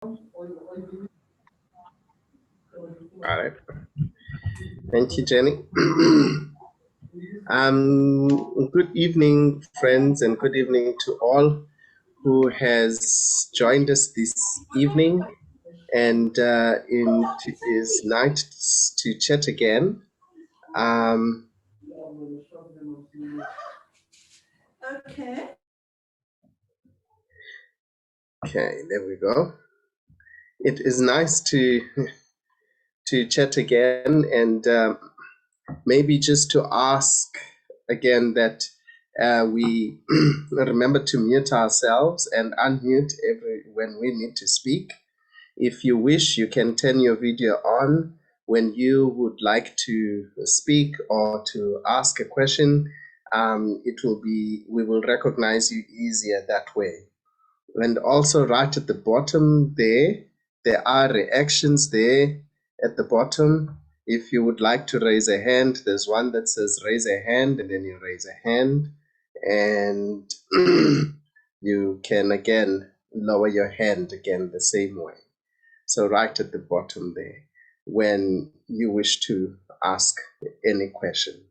All right. Thank you, Jenny. Good evening, friends, and good evening to all who has joined us this evening. And it is night to chat again. Okay, there we go. It is nice to chat again, and maybe just to ask again that we remember to mute ourselves and unmute when we need to speak. If you wish, you can turn your video on when you would like to speak or to ask a question. We will recognize you easier that way. And also right at the bottom there are reactions there at the bottom. If you would like to raise a hand, there's one that says raise a hand, and then you raise a hand, and you can again lower your hand again the same way. So right at the bottom there, when you wish to ask any question.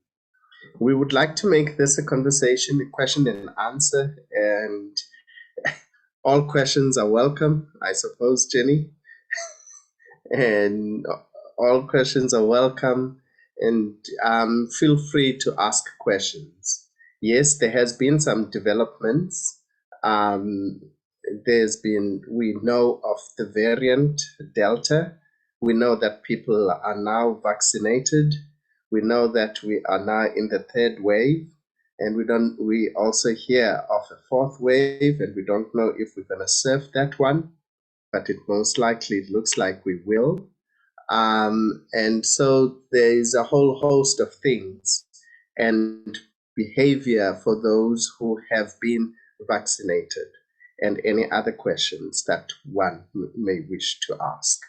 We would like to make this a conversation, a question and answer, and all questions are welcome, I suppose, Jenny. And all questions are welcome, and feel free to ask questions. Yes, there has been some developments. We know of the variant Delta. We know that people are now vaccinated. We know that we are now in the third wave, and we also hear of a fourth wave, and we don't know if we're going to surf that one, but it most likely looks like we will. And so there is a whole host of things and behavior for those who have been vaccinated, and any other questions that one may wish to ask.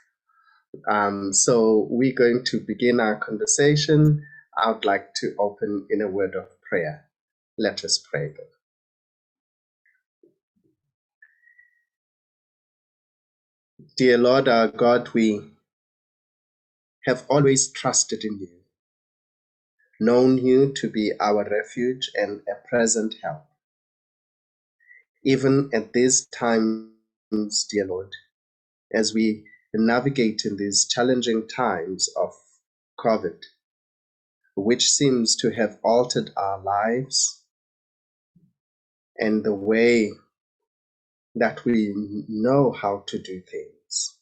So we're going to begin our conversation. I would like to open in a word of prayer. Let us pray. Dear Lord our God, we have always trusted in you, known you to be our refuge and a present help. Even at these times, dear Lord, as we navigate in these challenging times of COVID, which seems to have altered our lives and the way that we know how to do things,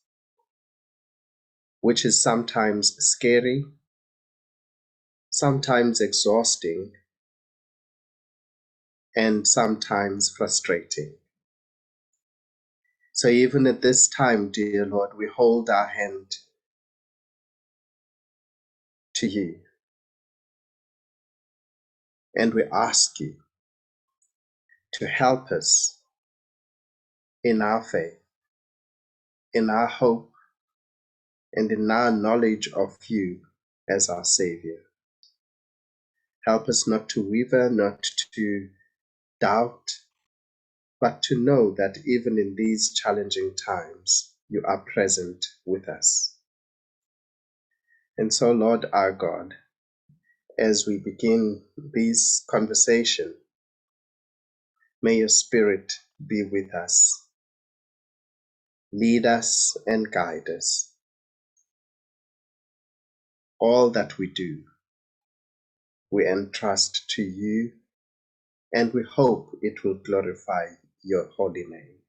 which is sometimes scary, sometimes exhausting, and sometimes frustrating. So even at this time, dear Lord, we hold our hand to you, and we ask you to help us in our faith, in our hope, and in our knowledge of you as our Savior. Help us not to waver, not to doubt, but to know that even in these challenging times, you are present with us. And so, Lord our God, as we begin this conversation, may your Spirit be with us, lead us and guide us. All that we do, we entrust to you, and we hope it will glorify your holy name.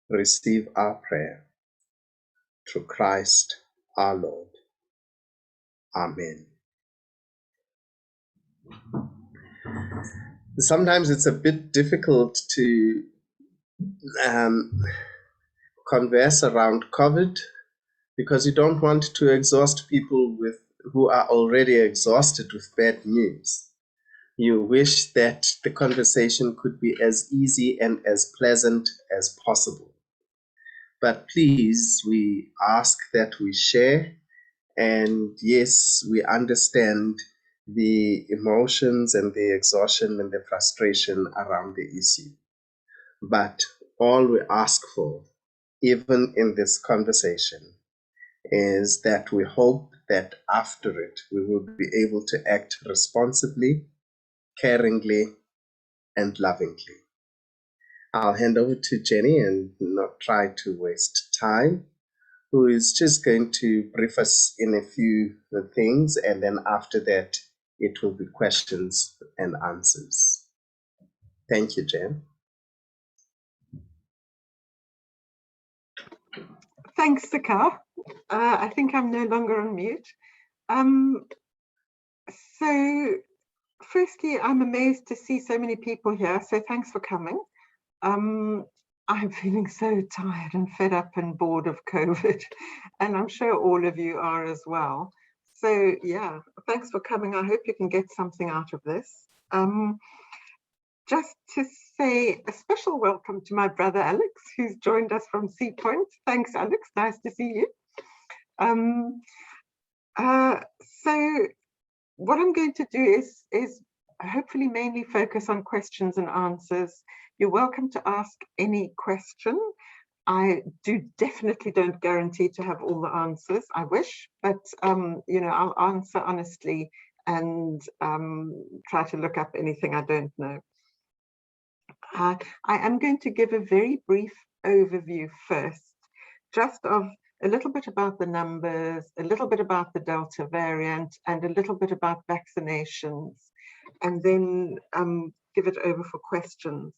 Receive our prayer through Christ our Lord. Amen. Sometimes it's a bit difficult to converse around COVID because you don't want to exhaust people who are already exhausted with bad news. You wish that the conversation could be as easy and as pleasant as possible. But please, we ask that we share, and yes, we understand the emotions and the exhaustion and the frustration around the issue. But all we ask for, even in this conversation, is that we hope that after it, we will be able to act responsibly, caringly, and lovingly. I'll hand over to Jenny and not try to waste time, who is just going to brief us in a few things, and then after that, it will be questions and answers. Thank you, Jen. Thanks, Sika. I think I'm no longer on mute. So firstly, I'm amazed to see so many people here, so thanks for coming. I'm feeling so tired and fed up and bored of COVID, and I'm sure all of you are as well. So yeah, thanks for coming. I hope you can get something out of this. Just to say a special welcome to my brother Alex, who's joined us from Sea Point. Thanks, Alex. Nice to see you. So what I'm going to do is hopefully mainly focus on questions and answers. You're welcome to ask any question. I definitely don't guarantee to have all the answers. I wish, but you know, I'll answer honestly and try to look up anything I don't know. I am going to give a very brief overview first, just of a little bit about the numbers, a little bit about the Delta variant, and a little bit about vaccinations, and then give it over for questions.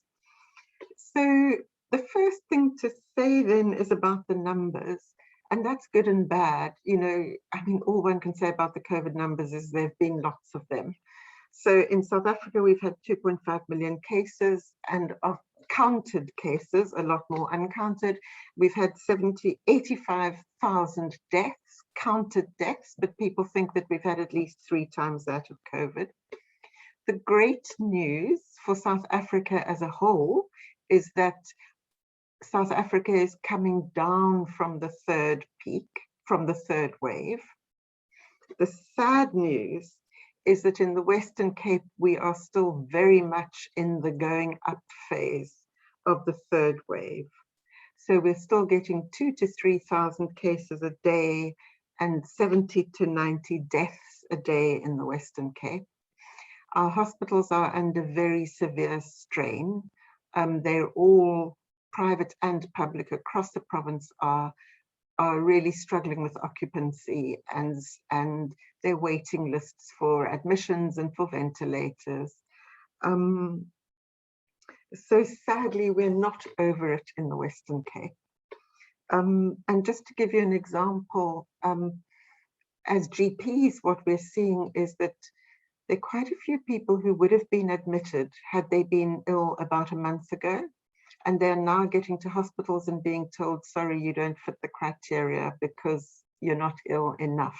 So the first thing to say then is about the numbers, and that's good and bad. You know, I mean, all one can say about the COVID numbers is there have been lots of them. So in South Africa, we've had 2.5 million cases, and of counted cases, a lot more uncounted. We've had 85,000 deaths, counted deaths, but people think that we've had at least 3 times that of COVID. The great news for South Africa as a whole is that South Africa is coming down from the 3rd peak, from the 3rd wave. The sad news is that in the Western Cape, we are still very much in the going up phase of the 3rd wave. So we're still getting 2,000 to 3,000 cases a day and 70 to 90 deaths a day in the Western Cape. Our hospitals are under very severe strain. They're all private and public across the province are really struggling with occupancy, and their waiting lists for admissions and for ventilators. So sadly, we're not over it in the Western Cape. And just to give you an example, as GPs, what we're seeing is that there are quite a few people who would have been admitted had they been ill about a month ago, and they're now getting to hospitals and being told, sorry, you don't fit the criteria because you're not ill enough.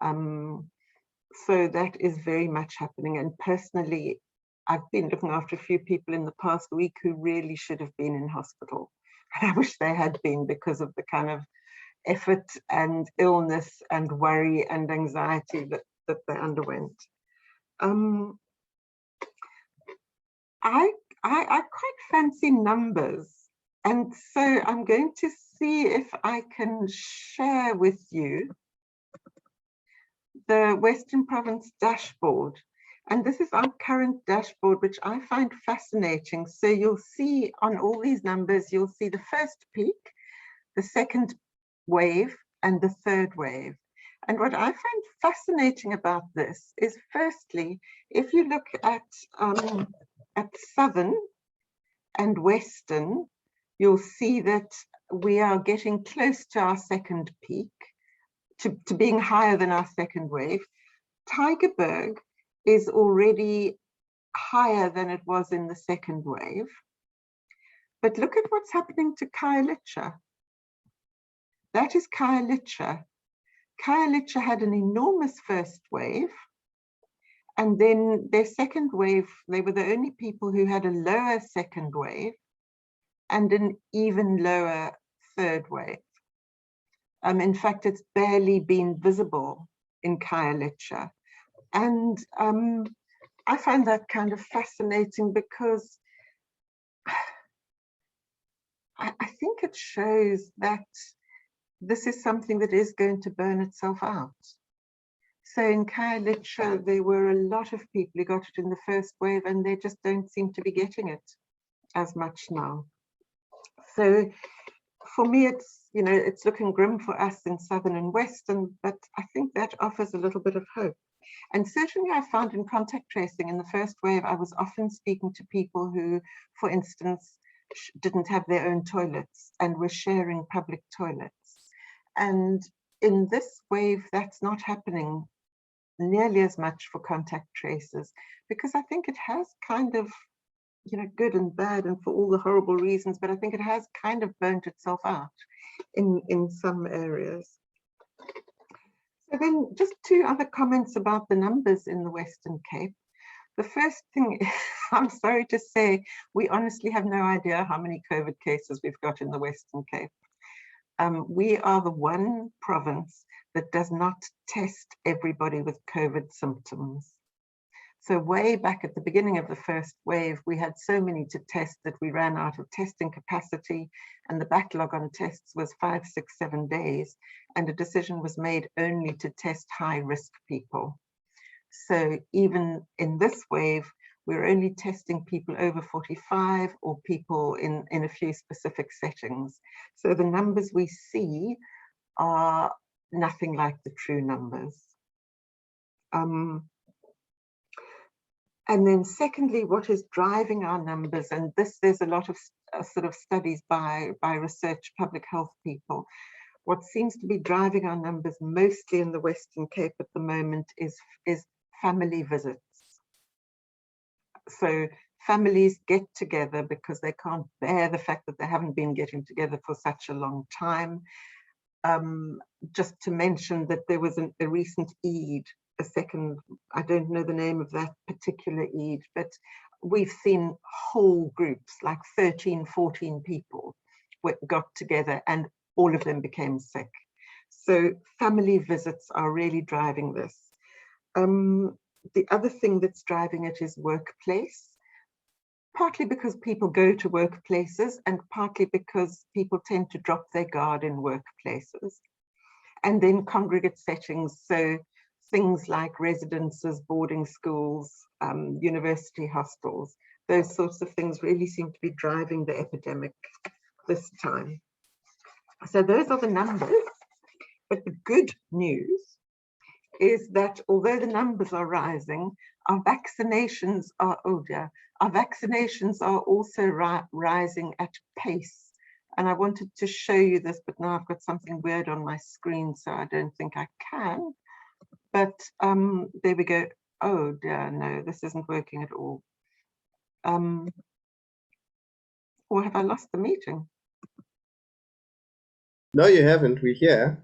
So that is very much happening. And personally, I've been looking after a few people in the past week who really should have been in hospital. And I wish they had been, because of the kind of effort and illness and worry and anxiety that they underwent. I quite fancy numbers, and so I'm going to see if I can share with you the Western Province dashboard. And this is our current dashboard, which I find fascinating. So you'll see on all these numbers, you'll see the first peak, the second wave, and the 3rd wave. And what I find fascinating about this is, firstly, if you look at Southern and Western, you'll see that we are getting close to our second peak, to being higher than our second wave. Tygerberg is already higher than it was in the second wave. But look at what's happening to Khayelitsha. That is Khayelitsha. Khayelitsha had an enormous first wave, and then their second wave, they were the only people who had a lower second wave and an even lower 3rd wave. In fact, it's barely been visible in Khayelitsha. And I find that kind of fascinating, because I think it shows that this is something that is going to burn itself out. So in Khayelitsha, there were a lot of people who got it in the first wave, and they just don't seem to be getting it as much now. So for me, it's, you know, it's looking grim for us in Southern and Western, but I think that offers a little bit of hope. And certainly I found in contact tracing in the first wave, I was often speaking to people who, for instance, didn't have their own toilets and were sharing public toilets. And in this wave, that's not happening nearly as much for contact tracers, because I think it has kind of, you know, good and bad and for all the horrible reasons, but I think it has kind of burnt itself out in some areas. So then just two other comments about the numbers in the Western Cape. The first thing, I'm sorry to say, we honestly have no idea how many COVID cases we've got in the Western Cape. We are the one province that does not test everybody with COVID symptoms. So way back at the beginning of the first wave, we had so many to test that we ran out of testing capacity, and the backlog on tests was 5, 6, 7 days, and a decision was made only to test high-risk people. So even in this wave, we're only testing people over 45 or people in a few specific settings. So the numbers we see are nothing like the true numbers. And then secondly, what is driving our numbers, and there's a lot of sort of studies by research public health people. What seems to be driving our numbers mostly in the Western Cape at the moment is family visits. So families get together because they can't bear the fact that they haven't been getting together for such a long time. Just to mention that there was a recent Eid, a second, I don't know the name of that particular Eid, but we've seen whole groups, like 13, 14 people got together and all of them became sick. So family visits are really driving this. The other thing that's driving it is workplace, partly because people go to workplaces and partly because people tend to drop their guard in workplaces. And then congregate settings, so things like residences, boarding schools, university hostels, those sorts of things really seem to be driving the epidemic this time. So those are the numbers, but the good news is that although the numbers are rising, our vaccinations are, our vaccinations are also rising at pace. And I wanted to show you this, but now I've got something weird on my screen, so I don't think I can. But there we go. Oh dear, no, this isn't working at all. Or have I lost the meeting? No, you haven't. We're here.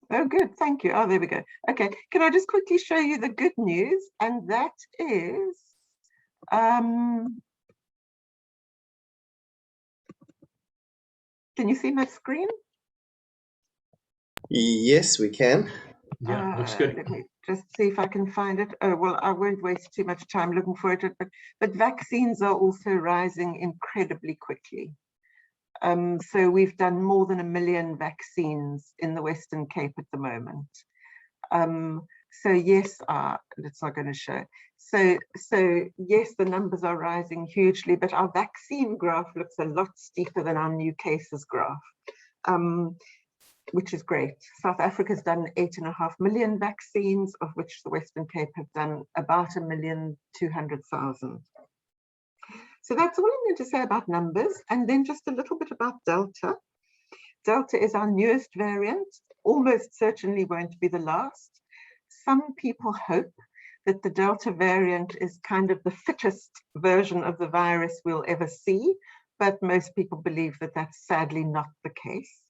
Oh, good. Thank you. Oh, there we go. Okay. Can I just quickly show you the good news? And that is, can you see my screen? Yes, we can. Yeah, looks good. Let me just see if I can find it. Oh, well, I won't waste too much time looking for it, but vaccines are also rising incredibly quickly. So we've done more than 1 million vaccines in the Western Cape at the moment. So yes, it's not going to show. So yes, the numbers are rising hugely, but our vaccine graph looks a lot steeper than our new cases graph, which is great. South Africa's done 8.5 million vaccines, of which the Western Cape have done about 1,200,000. So that's all I'm going to say about numbers, and then just a little bit about Delta. Delta is our newest variant, almost certainly won't be the last. Some people hope that the Delta variant is kind of the fittest version of the virus we'll ever see, but most people believe that that's sadly not the case.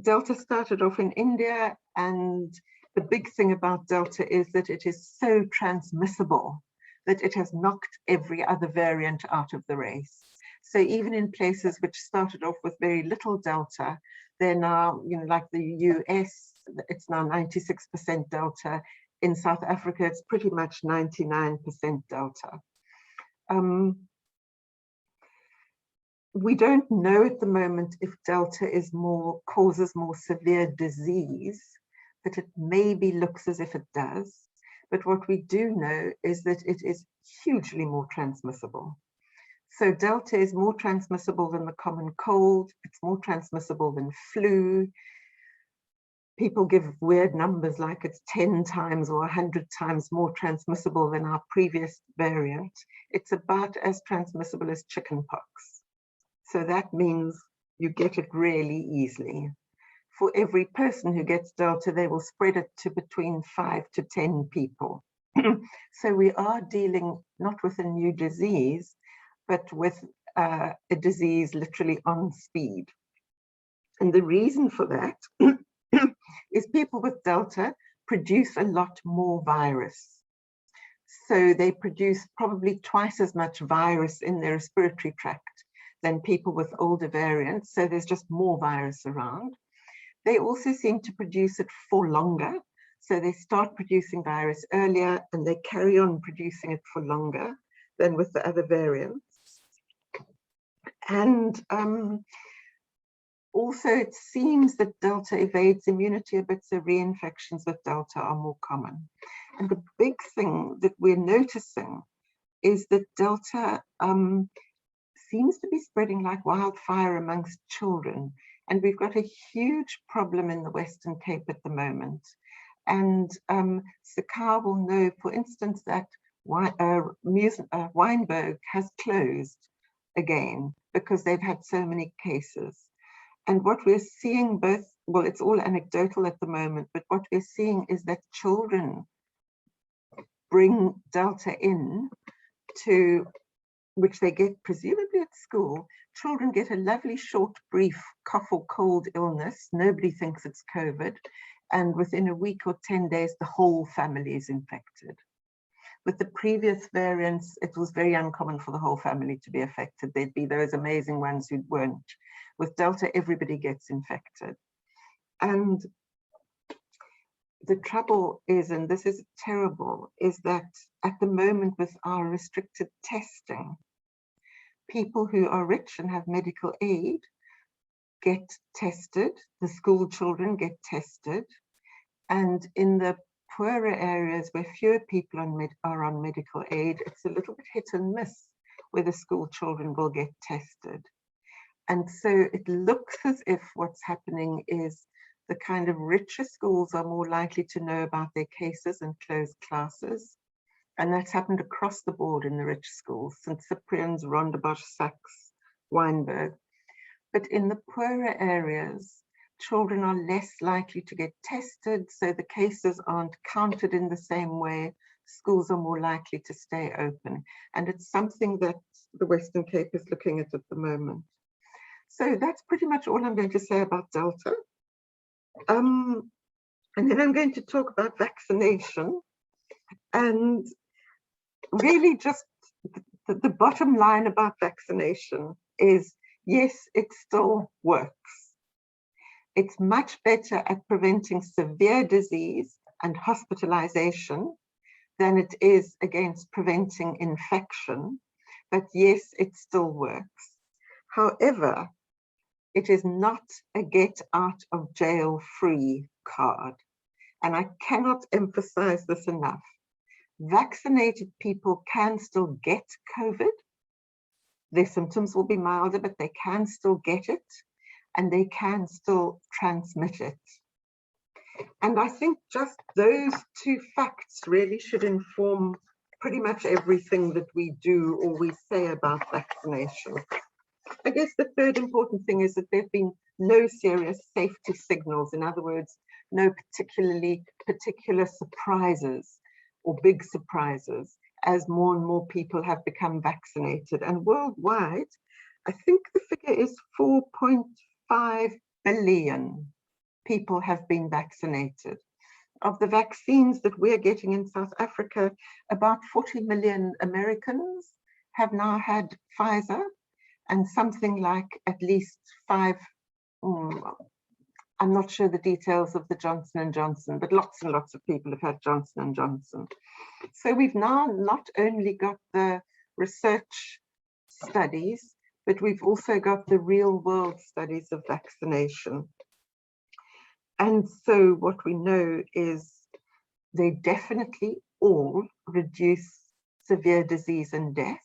Delta started off in India, and the big thing about Delta is that it is so transmissible that it has knocked every other variant out of the race. So even in places which started off with very little Delta, they're now, you know, like the US, it's now 96% Delta. In South Africa, it's pretty much 99% Delta. We don't know at the moment if Delta causes more severe disease, but it maybe looks as if it does. But what we do know is that it is hugely more transmissible. So Delta is more transmissible than the common cold. It's more transmissible than flu. People give weird numbers like it's 10 times or 100 times more transmissible than our previous variant. It's about as transmissible as chickenpox. So that means you get it really easily. For every person who gets Delta, they will spread it to between 5 to 10 people. So we are dealing not with a new disease, but with a disease literally on speed. And the reason for that is people with Delta produce a lot more virus. So they produce probably twice as much virus in their respiratory tract than people with older variants. So there's just more virus around. They also seem to produce it for longer. So they start producing virus earlier and they carry on producing it for longer than with the other variants. And also it seems that Delta evades immunity a bit, so reinfections with Delta are more common. And the big thing that we're noticing is that Delta seems to be spreading like wildfire amongst children. And we've got a huge problem in the Western Cape at the moment. And Sakar will know, for instance, that Wynberg has closed again because they've had so many cases. And what we're seeing well, it's all anecdotal at the moment, but what we're seeing is that children bring Delta in to, which they get presumably at school. Children get a lovely short, brief cough or cold illness. Nobody thinks it's COVID. And within a week or 10 days, the whole family is infected. With the previous variants, it was very uncommon for the whole family to be affected. There'd be those amazing ones who weren't. With Delta, everybody gets infected. And the trouble is, and this is terrible, is that at the moment with our restricted testing, people who are rich and have medical aid get tested, the school children get tested, and in the poorer areas where fewer people are on medical aid, it's a little bit hit and miss where the school children will get tested. And so it looks as if what's happening is the kind of richer schools are more likely to know about their cases and close classes. And that's happened across the board in the rich schools, St. Cyprian's, Rondebosch, Sachs, Wynberg. But in the poorer areas, children are less likely to get tested, so the cases aren't counted in the same way. Schools are more likely to stay open. And it's something that the Western Cape is looking at the moment. So that's pretty much all I'm going to say about Delta. And then I'm going to talk about vaccination. And really just the bottom line about vaccination is, yes, it still works. It's much better at preventing severe disease and hospitalization than it is against preventing infection. But yes, it still works. However, it is not a get out of jail free card. And I cannot emphasize this enough. Vaccinated people can still get COVID. Their symptoms will be milder, but they can still get it and they can still transmit it. And I think just those two facts really should inform pretty much everything that we do or we say about vaccination. I guess the third important thing is that there have been no serious safety signals. In other words, no particular surprises or big surprises as more and more people have become vaccinated. And worldwide, I think the figure is 4.5 billion people have been vaccinated. Of the vaccines that we're getting in South Africa, about 40 million Americans have now had Pfizer, and something like at least 5, I'm not sure the details of the Johnson & Johnson, but lots and lots of people have had Johnson & Johnson. So we've now not only got the research studies, but we've also got the real world studies of vaccination. And so what we know is they definitely all reduce severe disease and death.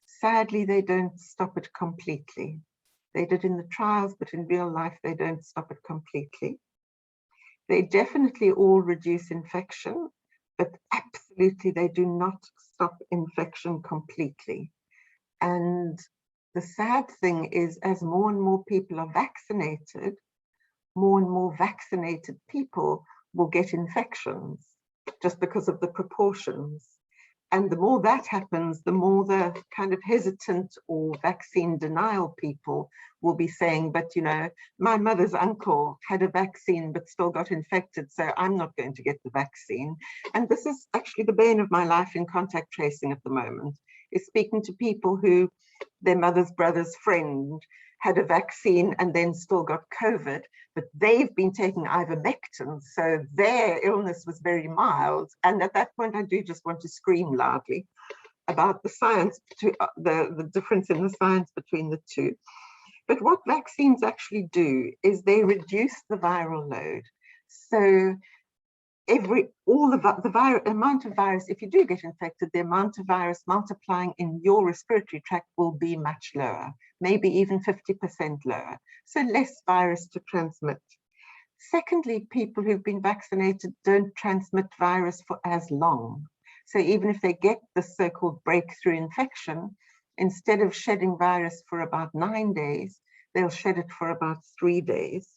Sadly, they don't stop it completely. They did in the trials, but in real life, they don't stop it completely. They definitely all reduce infection, but absolutely they do not stop infection completely. And the sad thing is, as more and more people are vaccinated, more and more vaccinated people will get infections just because of the proportions. And the more that happens, the more the kind of hesitant or vaccine denial people will be saying, but you know, my mother's uncle had a vaccine but still got infected, so I'm not going to get the vaccine. And this is actually the bane of my life in contact tracing at the moment, is speaking to people who their mother's brother's friend had a vaccine and then still got COVID, but they've been taking ivermectin, so their illness was very mild. And at that point, I do just want to scream loudly about the science, the difference in the science between the two. But what vaccines actually do is they reduce the viral load. So the amount of virus, if you do get infected, the amount of virus multiplying in your respiratory tract will be much lower, maybe even 50% lower. So less virus to transmit. Secondly, people who've been vaccinated don't transmit virus for as long. So even if they get the so-called breakthrough infection, instead of shedding virus for about 9 days, they'll shed it for about 3 days.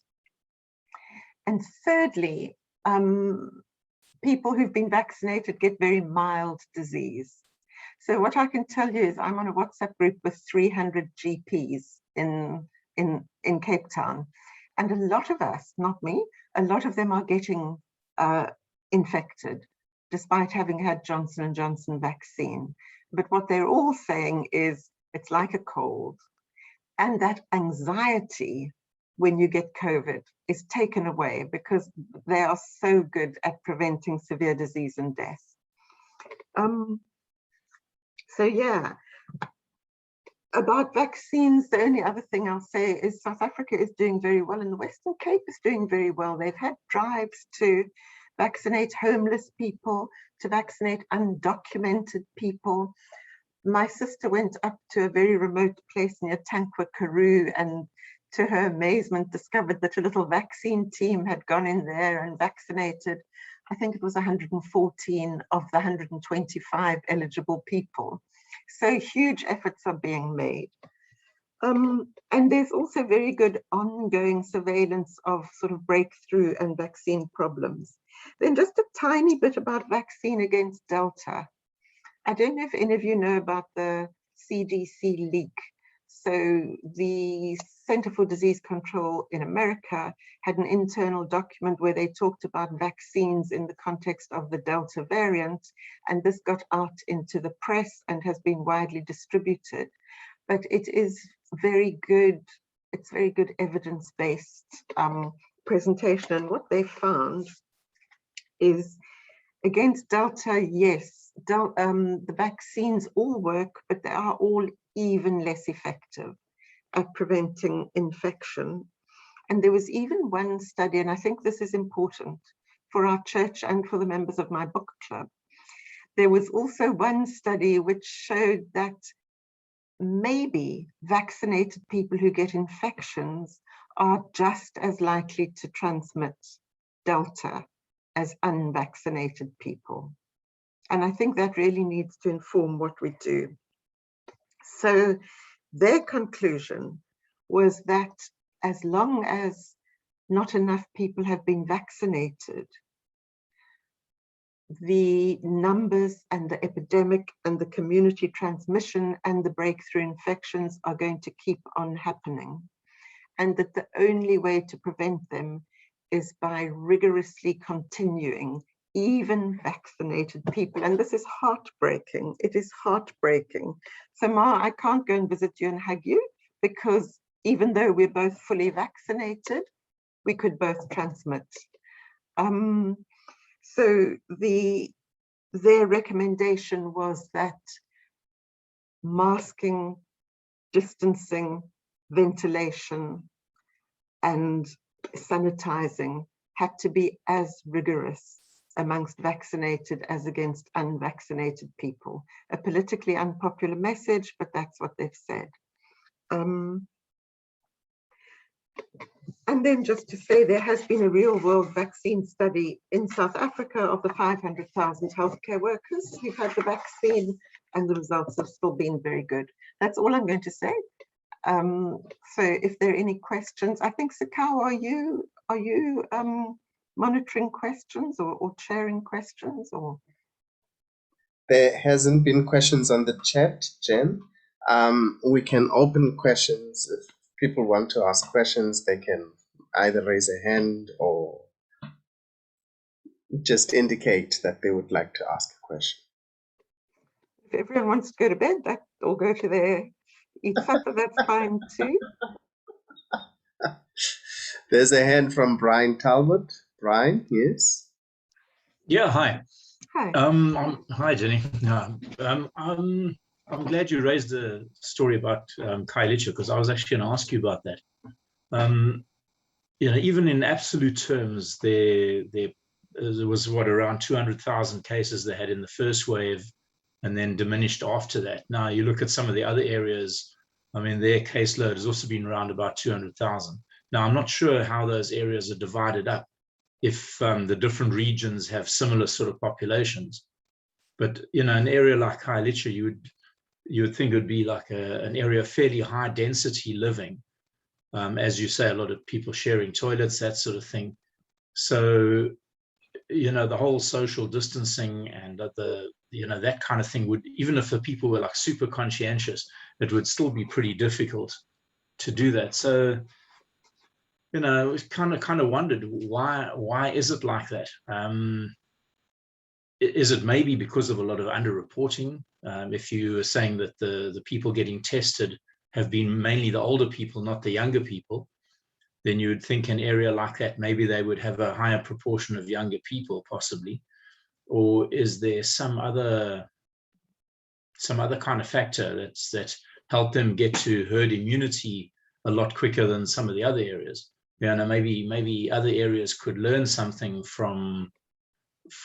And thirdly, people who've been vaccinated get very mild disease. So what I can tell you is I'm on a WhatsApp group with 300 GPs in Cape Town. And a lot of us, not me, a lot of them are getting infected despite having had Johnson & Johnson vaccine. But what they're all saying is it's like a cold. And that anxiety when you get COVID is taken away because they are so good at preventing severe disease and death. So yeah, about vaccines, the only other thing I'll say is South Africa is doing very well and the Western Cape is doing very well. They've had drives to vaccinate homeless people, to vaccinate undocumented people. My sister went up to a very remote place near Tankwa, Karoo, and to her amazement discovered that a little vaccine team had gone in there and vaccinated, I think it was 114 of the 125 eligible people. So huge efforts are being made. And there's also very good ongoing surveillance of sort of breakthrough and vaccine problems. Then just a tiny bit about vaccine against Delta. I don't know if any of you know about the CDC leak. So the Center for Disease Control in America had an internal document where they talked about vaccines in the context of the Delta variant, and this got out into the press and has been widely distributed. But it is very good, it's very good evidence-based presentation. And what they found is against Delta, yes, the vaccines all work, but they are all even less effective at preventing infection. And there was even one study, and I think this is important for our church and for the members of my book club. There was also one study which showed that maybe vaccinated people who get infections are just as likely to transmit Delta as unvaccinated people. And I think that really needs to inform what we do. So their conclusion was that as long as not enough people have been vaccinated, the numbers and the epidemic and the community transmission and the breakthrough infections are going to keep on happening. And that the only way to prevent them is by rigorously continuing even vaccinated people. And this is heartbreaking. It is heartbreaking. So Ma, I can't go and visit you and hug you because even though we're both fully vaccinated, we could both transmit. So their recommendation was that masking distancing, ventilation, and sanitizing had to be as rigorous amongst vaccinated as against unvaccinated people. A politically unpopular message, but that's what they've said. And then just to say, there has been a real world vaccine study in South Africa of the 500,000 healthcare workers who've had the vaccine, and the results have still been very good. That's all I'm going to say. So if there are any questions, I think, Sakau, are you monitoring questions or sharing questions? Or There hasn't been questions on the chat, Jen. We can open questions. If people want to ask questions, they can either raise a hand or just indicate that they would like to ask a question. if everyone wants to go to bed, that or go to their eat supper, that's fine too. There's a hand from Brian Talbot. Brian, yes? Yeah, hi. Hi. Hi, Jenny. I'm glad you raised the story about Khayelitsha, because I was actually going to ask you about that. Even in absolute terms, there was around 200,000 cases they had in the first wave, and then diminished after that. Now you look at some of the other areas. I mean, their caseload has also been around about 200,000. Now I'm not sure how those areas are divided up, if the different regions have similar sort of populations. But an area like Khayelitsha, you would think it would be like an area of fairly high density living. As you say, a lot of people sharing toilets, that sort of thing. So, the whole social distancing and that kind of thing would, even if the people were like super conscientious, it would still be pretty difficult to do that. So, we kind of wondered why is it like that? Is it maybe because of a lot of underreporting? If you were saying that the people getting tested have been mainly the older people, not the younger people, then you would think an area like that, maybe they would have a higher proportion of younger people, possibly. Or is there some other kind of factor that helped them get to herd immunity a lot quicker than some of the other areas? Maybe other areas could learn something from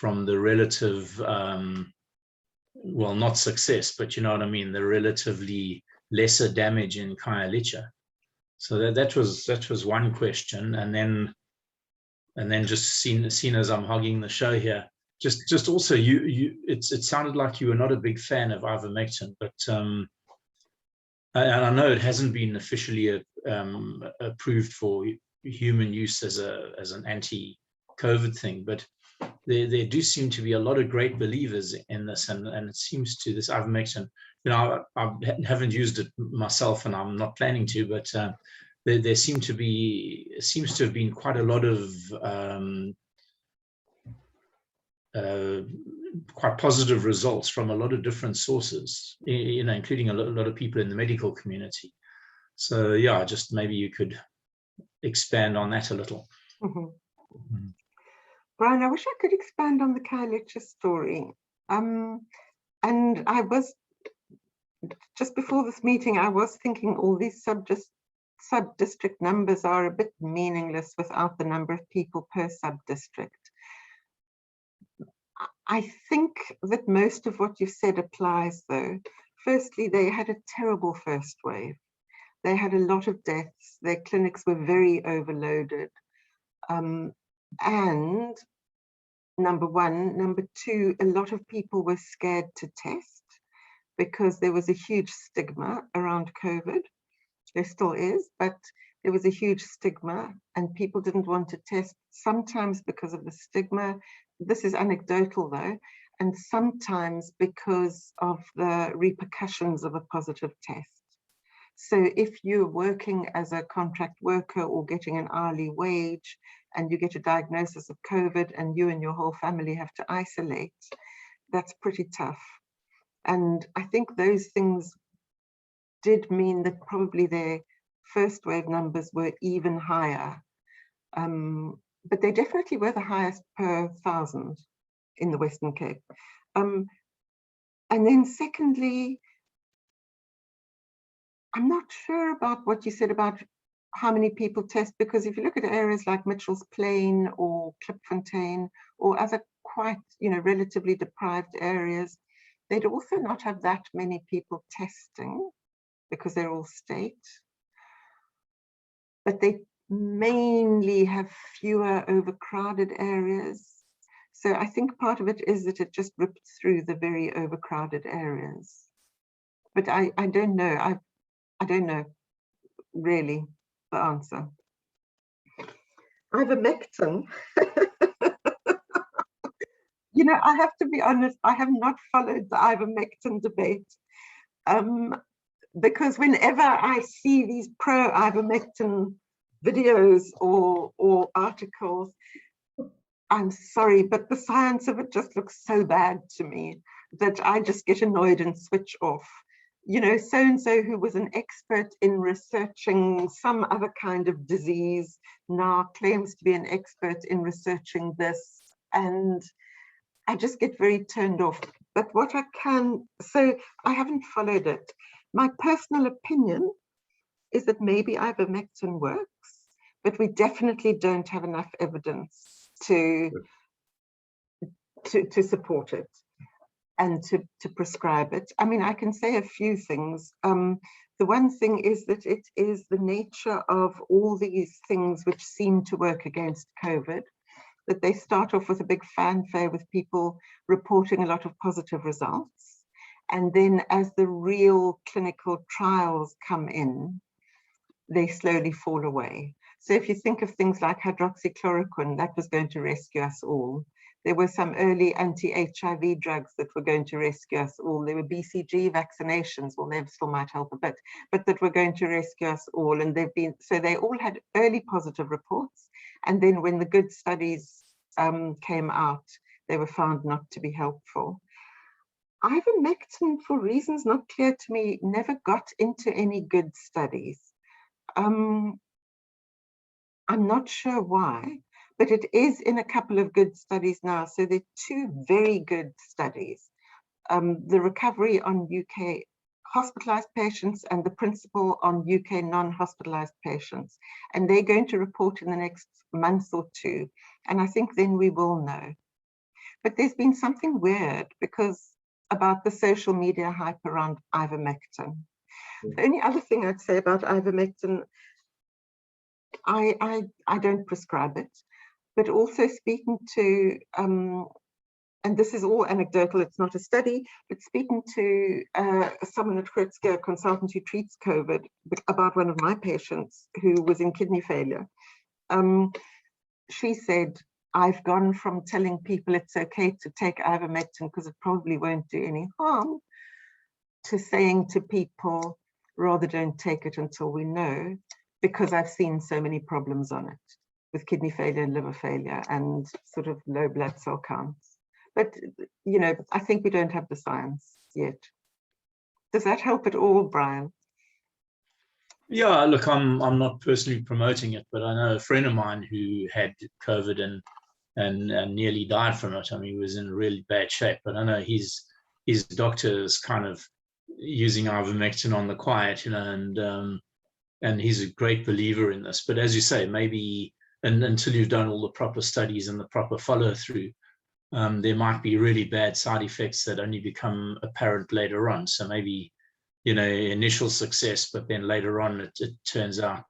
the relative, well, not success, but you know what I mean, the relatively lesser damage in Khayelitsha. So that was one question, and then just seen as I'm hogging the show here, just also it sounded like you were not a big fan of ivermectin, but and I know it hasn't been officially approved for human use as an anti-COVID thing, but there do seem to be a lot of great believers in this, and it seems to this ivermectin. I haven't used it myself, and I'm not planning to, but there seems to have been quite a lot of quite positive results from a lot of different sources, including a lot of people in the medical community. So yeah, just maybe you could expand on that a little. Mm-hmm. Mm-hmm. Brian, I wish I could expand on the Khayelitsha story. And I was, just before this meeting, I was thinking all these sub-district numbers are a bit meaningless without the number of people per sub-district. I think that most of what you said applies, though. Firstly, they had a terrible first wave. They had a lot of deaths. Their clinics were very overloaded. And number one. Number two, a lot of people were scared to test because there was a huge stigma around COVID. There still is, but there was a huge stigma and people didn't want to test, sometimes because of the stigma. This is anecdotal though, and sometimes because of the repercussions of a positive test. So if you're working as a contract worker or getting an hourly wage and you get a diagnosis of COVID and you and your whole family have to isolate, that's pretty tough. And I think those things did mean that probably their first wave numbers were even higher. But they definitely were the highest per 1,000 in the Western Cape. And then secondly, I'm not sure about what you said about how many people test, because if you look at areas like Mitchell's Plain or Klipfontein or other quite, relatively deprived areas, they'd also not have that many people testing because they're all state. But they mainly have fewer overcrowded areas. So I think part of it is that it just ripped through the very overcrowded areas. But I don't know. I don't know really the answer. Ivermectin. I have to be honest, I have not followed the ivermectin debate. Because whenever I see these pro-ivermectin videos or articles, I'm sorry, but the science of it just looks so bad to me that I just get annoyed and switch off. So-and-so who was an expert in researching some other kind of disease now claims to be an expert in researching this. And I just get very turned off. But what I can, so I haven't followed it. My personal opinion is that maybe ivermectin works, but we definitely don't have enough evidence to support it and to prescribe it. I mean, I can say a few things. The one thing is that it is the nature of all these things which seem to work against COVID, that they start off with a big fanfare with people reporting a lot of positive results. And then as the real clinical trials come in, they slowly fall away. So if you think of things like hydroxychloroquine, that was going to rescue us all. There were some early anti-HIV drugs that were going to rescue us all. There were BCG vaccinations, well, they still might help a bit, but that were going to rescue us all. And so they all had early positive reports. And then when the good studies came out, they were found not to be helpful. Ivermectin, for reasons not clear to me, never got into any good studies. I'm not sure why, but it is in a couple of good studies now. So there are two very good studies. The recovery on UK hospitalized patients and the principle on UK non-hospitalized patients. And they're going to report in the next month or two. And I think then we will know. But there's been something weird about the social media hype around ivermectin. The only other thing I'd say about ivermectin, I don't prescribe it, but also speaking to, and this is all anecdotal, it's not a study, but speaking to someone at Krutzke, a consultant who treats COVID, about one of my patients who was in kidney failure. She said, I've gone from telling people it's okay to take ivermectin because it probably won't do any harm, to saying to people, rather don't take it until we know, because I've seen so many problems on it with kidney failure and liver failure and sort of low blood cell counts. But, I think we don't have the science yet. Does that help at all, Brian? Yeah, look, I'm not personally promoting it, but I know a friend of mine who had COVID and nearly died from it. I mean, he was in really bad shape, but I know his doctor is kind of using ivermectin on the quiet, and he's a great believer in this. But as you say, maybe until you've done all the proper studies and the proper follow through, there might be really bad side effects that only become apparent later on. So maybe, initial success, but then later on it turns out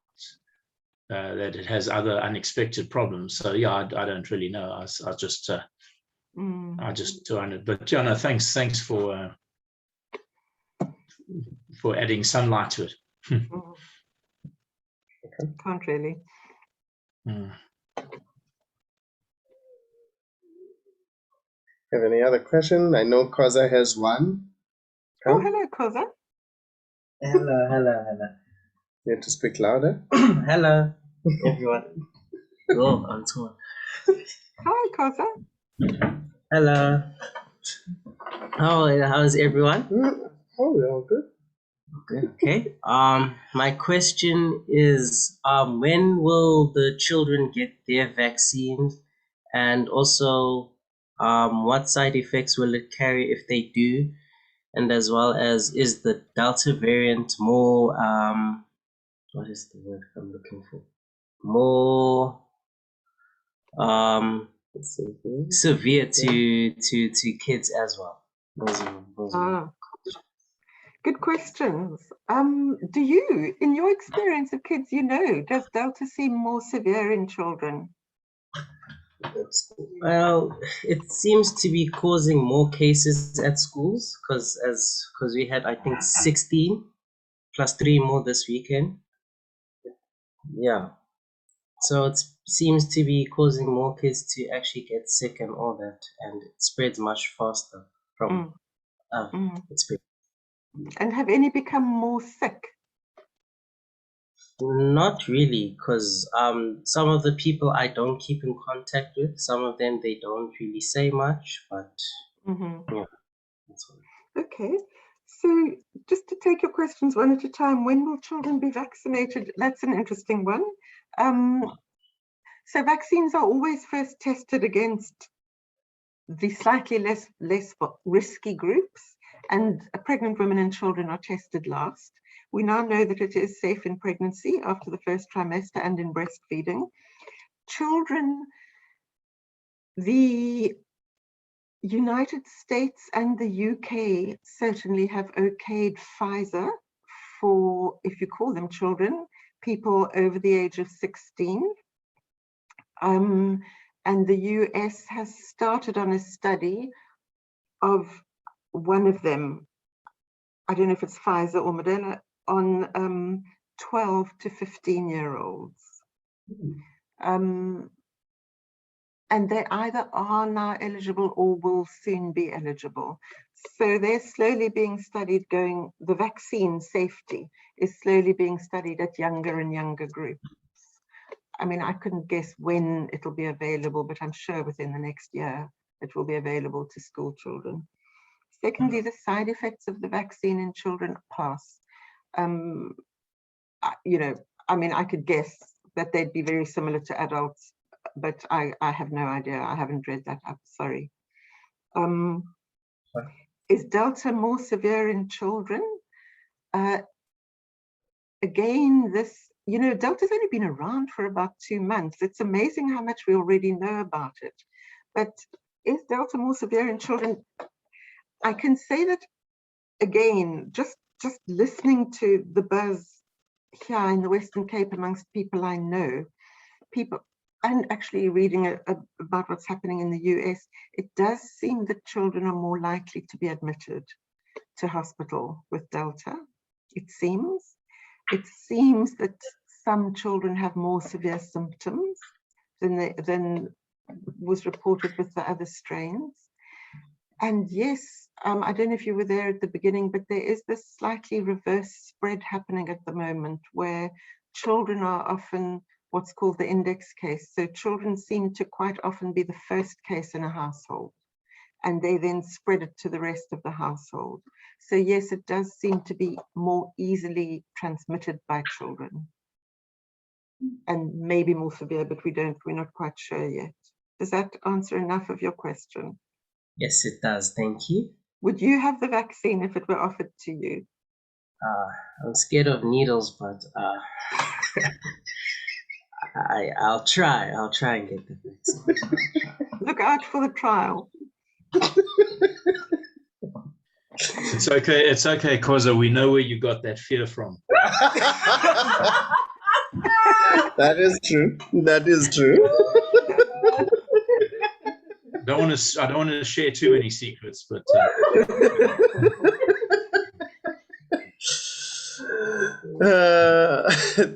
that it has other unexpected problems. So yeah, I don't really know. I just doing it. But yeah, no, thanks for adding sunlight to it. Can't really. Have any other question? I know Koza has one. Oh, hello, Koza. Hello. You have to speak louder. Hello, everyone. Oh, I'm torn. Hi, Koza. Hello. How's everyone? Oh, we're all good. Okay. My question is, when will the children get their vaccines, and also, what side effects will it carry if they do? And as well as, is the Delta variant more, what is the word I'm looking for? More severe to kids as well? Those are Good questions. Do you, in your experience of kids, does Delta seem more severe in children? Well, it seems to be causing more cases at schools because we had, I think, 16 plus 3 more this weekend. Yeah. So it seems to be causing more kids to actually get sick and all that, and it spreads much faster from experience. And have any become more sick? Not really, because some of the people I don't keep in contact with, some of them they don't really say much, but yeah, that's all. Okay, so just to take your questions one at a time, when will children be vaccinated? That's an interesting one. So vaccines are always first tested against the slightly less risky groups, and pregnant women and children are tested last. We now know that it is safe in pregnancy after the first trimester and in breastfeeding. Children, the United States and the UK certainly have okayed Pfizer for, if you call them children, people over the age of 16. And the US has started on a study of one of them, I don't know if it's Pfizer or Moderna, on 12 to 15-year-olds. And they either are now eligible or will soon be eligible. So they're slowly being studied the vaccine safety is slowly being studied at younger and younger groups. I mean, I couldn't guess when it'll be available, but I'm sure within the next year it will be available to school children. Secondly, the side effects of the vaccine in children pass. I mean, I could guess that they'd be very similar to adults, but I have no idea. I haven't read that up, sorry. Is Delta more severe in children? Again, Delta's only been around for about 2 months. It's amazing how much we already know about it. But is Delta more severe in children? I can say that, again, just listening to the buzz here in the Western Cape amongst people I know, and actually reading about what's happening in the US, it does seem that children are more likely to be admitted to hospital with Delta. It seems that some children have more severe symptoms than was reported with the other strains. And yes, I don't know if you were there at the beginning, but there is this slightly reverse spread happening at the moment where children are often what's called the index case. So children seem to quite often be the first case in a household, and they then spread it to the rest of the household. So yes, it does seem to be more easily transmitted by children, and maybe more severe, but we're not quite sure yet. Does that answer enough of your question? Yes, it does. Thank you. Would you have the vaccine if it were offered to you? I'm scared of needles, but I'll try and get the vaccine. Look out for the trial. It's okay, Koza. We know where you got that fear from. That is true. That is true. I don't want to share too many secrets, but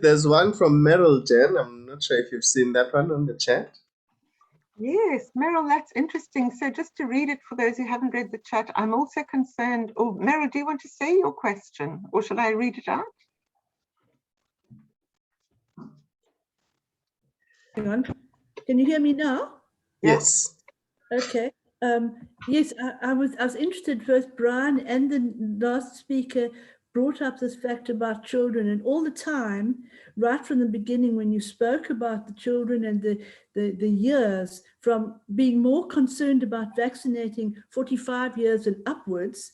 there's one from Meryl, Jen. I'm not sure if you've seen that one on the chat. Yes, Meryl, that's interesting. So just to read it for those who haven't read the chat, I'm also concerned. Oh, Meryl, do you want to say your question, or shall I read it out? Hang on. Can you hear me now? Yes. Okay. Yes, I was interested. Both Brian and the last speaker brought up this fact about children, and all the time, right from the beginning, when you spoke about the children and the years, from being more concerned about vaccinating 45 years and upwards,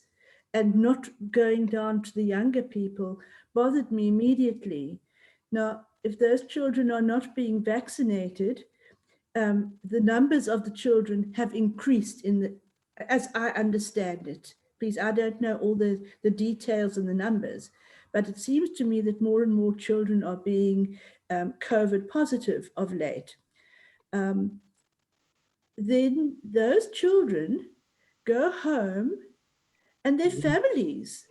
and not going down to the younger people bothered me immediately. Now, if those children are not being vaccinated, the numbers of the children have increased as I understand it. Please, I don't know all the details and the numbers, but it seems to me that more and more children are being COVID positive of late. Then those children go home and their families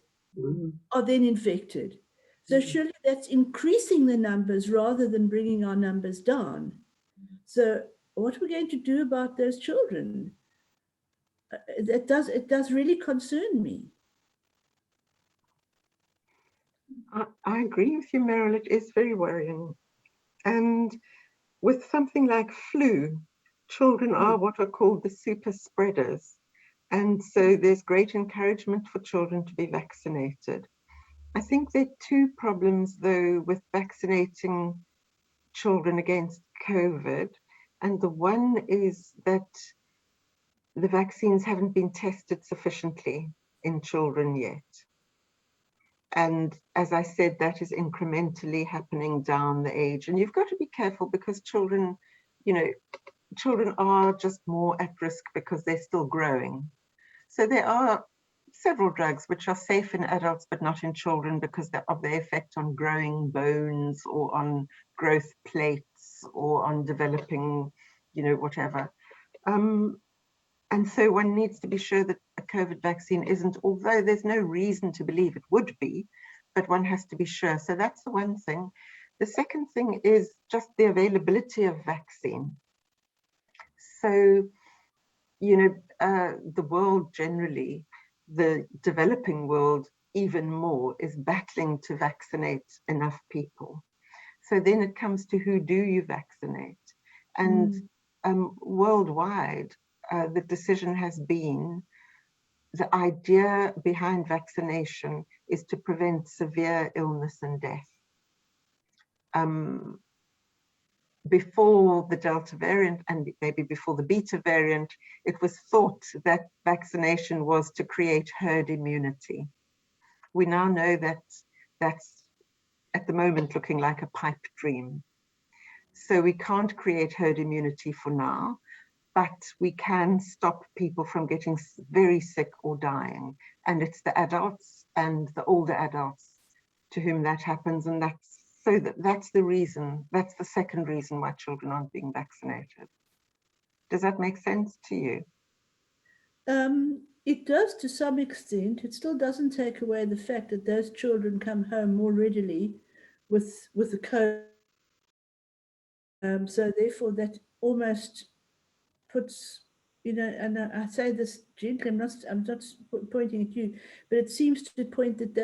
are then infected. So surely that's increasing the numbers rather than bringing our numbers down. So what are we going to do about those children? It does really concern me. I agree with you, Meryl. It is very worrying. And with something like flu, children are what are called the super spreaders. And so there's great encouragement for children to be vaccinated. I think there are two problems, though, with vaccinating children against COVID. And the one is that the vaccines haven't been tested sufficiently in children yet. And as I said, that is incrementally happening down the age. And you've got to be careful because children, children are just more at risk because they're still growing. So there are several drugs which are safe in adults but not in children because of their effect on growing bones or on growth plates or on developing, whatever. And so one needs to be sure that a COVID vaccine isn't, although there's no reason to believe it would be, but one has to be sure. So that's the one thing. The second thing is just the availability of vaccine. So, the world generally, the developing world even more, is battling to vaccinate enough people. So then it comes to who do you vaccinate? And worldwide, the decision has been, the idea behind vaccination is to prevent severe illness and death. Before the Delta variant and maybe before the Beta variant, it was thought that vaccination was to create herd immunity. We now know that that's at the moment looking like a pipe dream. So we can't create herd immunity for now, but we can stop people from getting very sick or dying. And it's the adults and the older adults to whom that happens. And that's the reason, that's the second reason why children aren't being vaccinated. Does that make sense to you? It does to some extent. It still doesn't take away the fact that those children come home more readily with the COVID. So therefore that almost puts, and I say this gently, I'm not pointing at you, but it seems to point that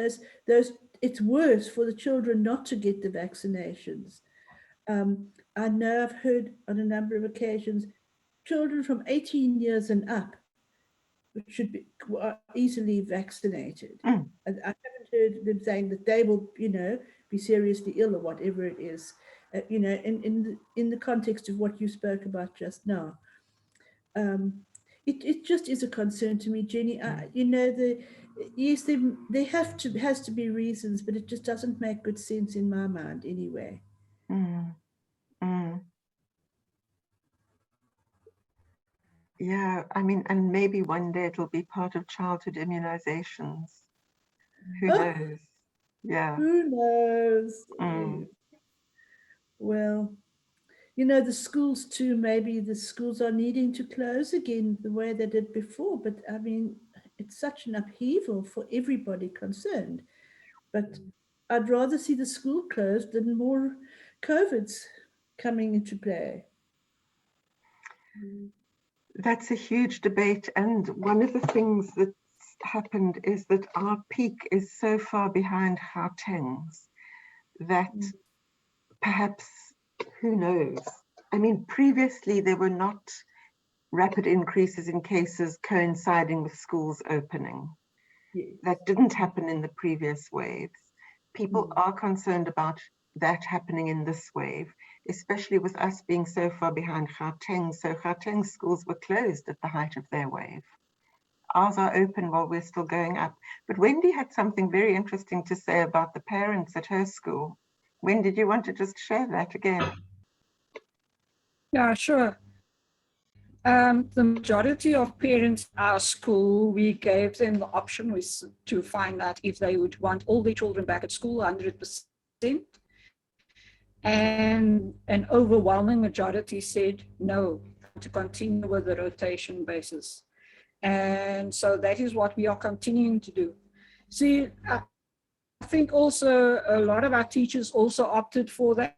those it's worse for the children not to get the vaccinations. I know I've heard on a number of occasions, children from 18 years and up are easily vaccinated. And I haven't heard them saying that they will, be seriously ill or whatever it is, in the context of what you spoke about just now. It just is a concern to me, Jenny. Yes, there has to be reasons, but it just doesn't make good sense in my mind anyway. Yeah, I mean, and maybe one day it'll be part of childhood immunizations. Who knows? Yeah. Who knows? Well, the schools too, maybe the schools are needing to close again the way they did before. But I mean, it's such an upheaval for everybody concerned. But I'd rather see the school closed than more COVIDs coming into play. That's a huge debate. And one of the things that's happened is that our peak is so far behind Gauteng's that perhaps, who knows? I mean, previously there were not rapid increases in cases coinciding with schools opening. Yes. That didn't happen in the previous waves. People are concerned about that happening in this wave, especially with us being so far behind Gauteng. So Gauteng schools were closed at the height of their wave. ours are open while we're still going up. But Wendy had something very interesting to say about the parents at her school. Wendy, did you want to just share that again? Yeah, sure. The majority of parents at our school, we gave them the option to find out if they would want all their children back at school 100%. And an overwhelming majority said no, to continue with the rotation basis. And so that is what we are continuing to do. See, I think also a lot of our teachers also opted for that.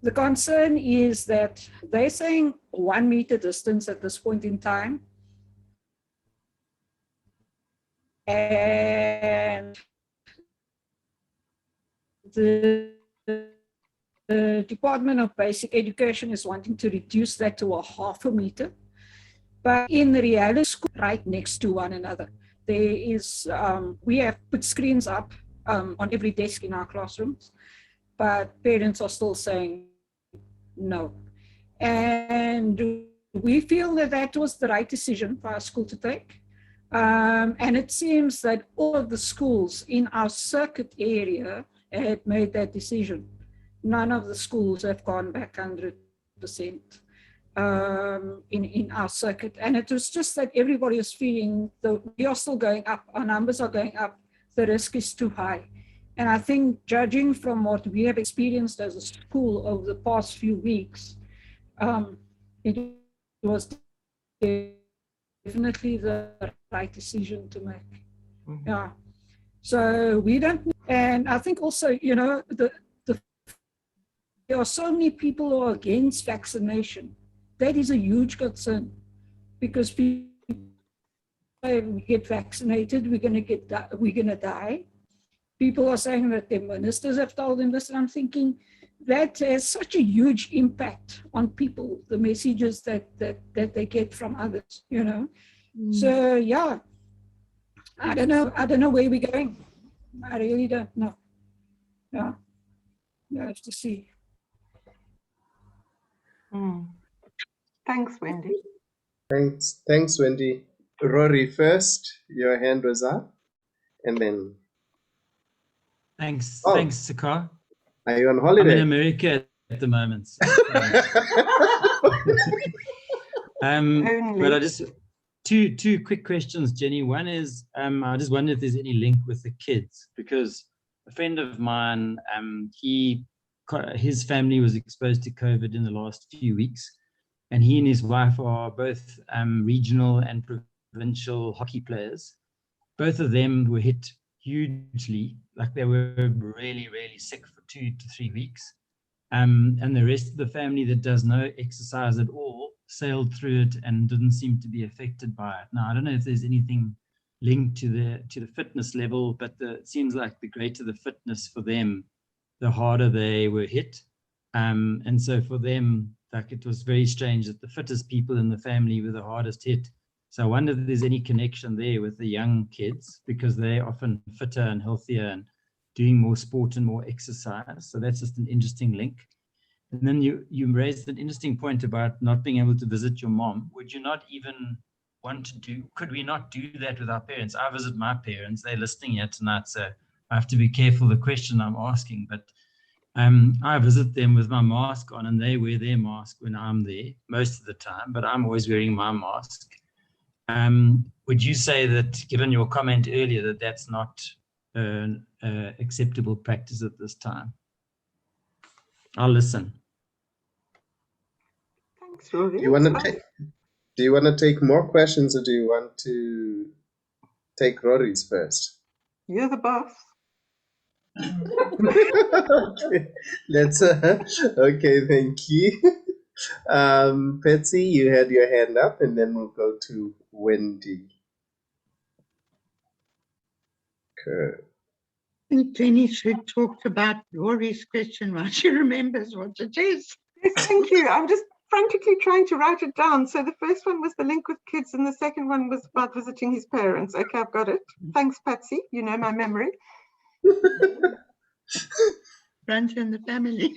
The concern is that they're saying 1 meter distance at this point in time. And the Department of Basic Education is wanting to reduce that to a 0.5 meter. But in reality, school right next to one another. There is, we have put screens up on every desk in our classrooms, but parents are still saying no. And we feel that that was the right decision for our school to take. And it seems that all of the schools in our circuit area had made that decision. None of the schools have gone back 100% in our circuit. And it was just that everybody is feeling we are still going up, our numbers are going up, the risk is too high. And I think judging from what we have experienced as a school over the past few weeks, it was definitely the right decision to make. Mm-hmm. Yeah. So we don't, and I think also, you know, there are so many people who are against vaccination. That is a huge concern, because people, if we get vaccinated, we're going to die. People are saying that their ministers have told them this, and I'm thinking that has such a huge impact on people, the messages that they get from others, you know. So yeah, I don't know where we're going. I really don't know. Yeah, you have to see. Thanks, Wendy. Thanks, Wendy. Rory, first, your hand was up, and then. Thanks, Oh. thanks, Sakar. Are you on holiday? I'm in America at the moment. So, but I just two quick questions, Jenny. One is I just wonder if there's any link with the kids, because a friend of mine, his family was exposed to COVID in the last few weeks, and he and his wife are both regional and provincial hockey players. Both of them were hit hugely, like they were really, really sick for 2 to 3 weeks. And the rest of the family that does no exercise at all sailed through it and didn't seem to be affected by it. Now, I don't know if there's anything linked to the fitness level, but it seems like the greater the fitness for them, the harder they were hit. And so for them, like, it was very strange that the fittest people in the family were the hardest hit. So I wonder if there's any connection there with the young kids, because they're often fitter and healthier and doing more sport and more exercise. So that's just an interesting link. And then you raised an interesting point about not being able to visit your mom. Would you not even want to could we not do that with our parents? I visit my parents, they're listening here tonight, so I have to be careful the question I'm asking, but I visit them with my mask on, and they wear their mask when I'm there most of the time, but I'm always wearing my mask. Would you say that, given your comment earlier, that that's not acceptable practice at this time? I'll listen. Thanks, Rory. Do you want to take more questions, or do you want to take Rory's first? You're the boss. Okay, let's. Okay, thank you. Patsy, you had your hand up, and then we'll go to Wendy. Okay. I think Jenny should talk about Rory's question while she remembers what it is. Yes, thank you. I'm just frantically trying to write it down. So the first one was the link with kids, and the second one was about visiting his parents. Okay, I've got it. Thanks, Patsy. You know my memory. Runs in the family.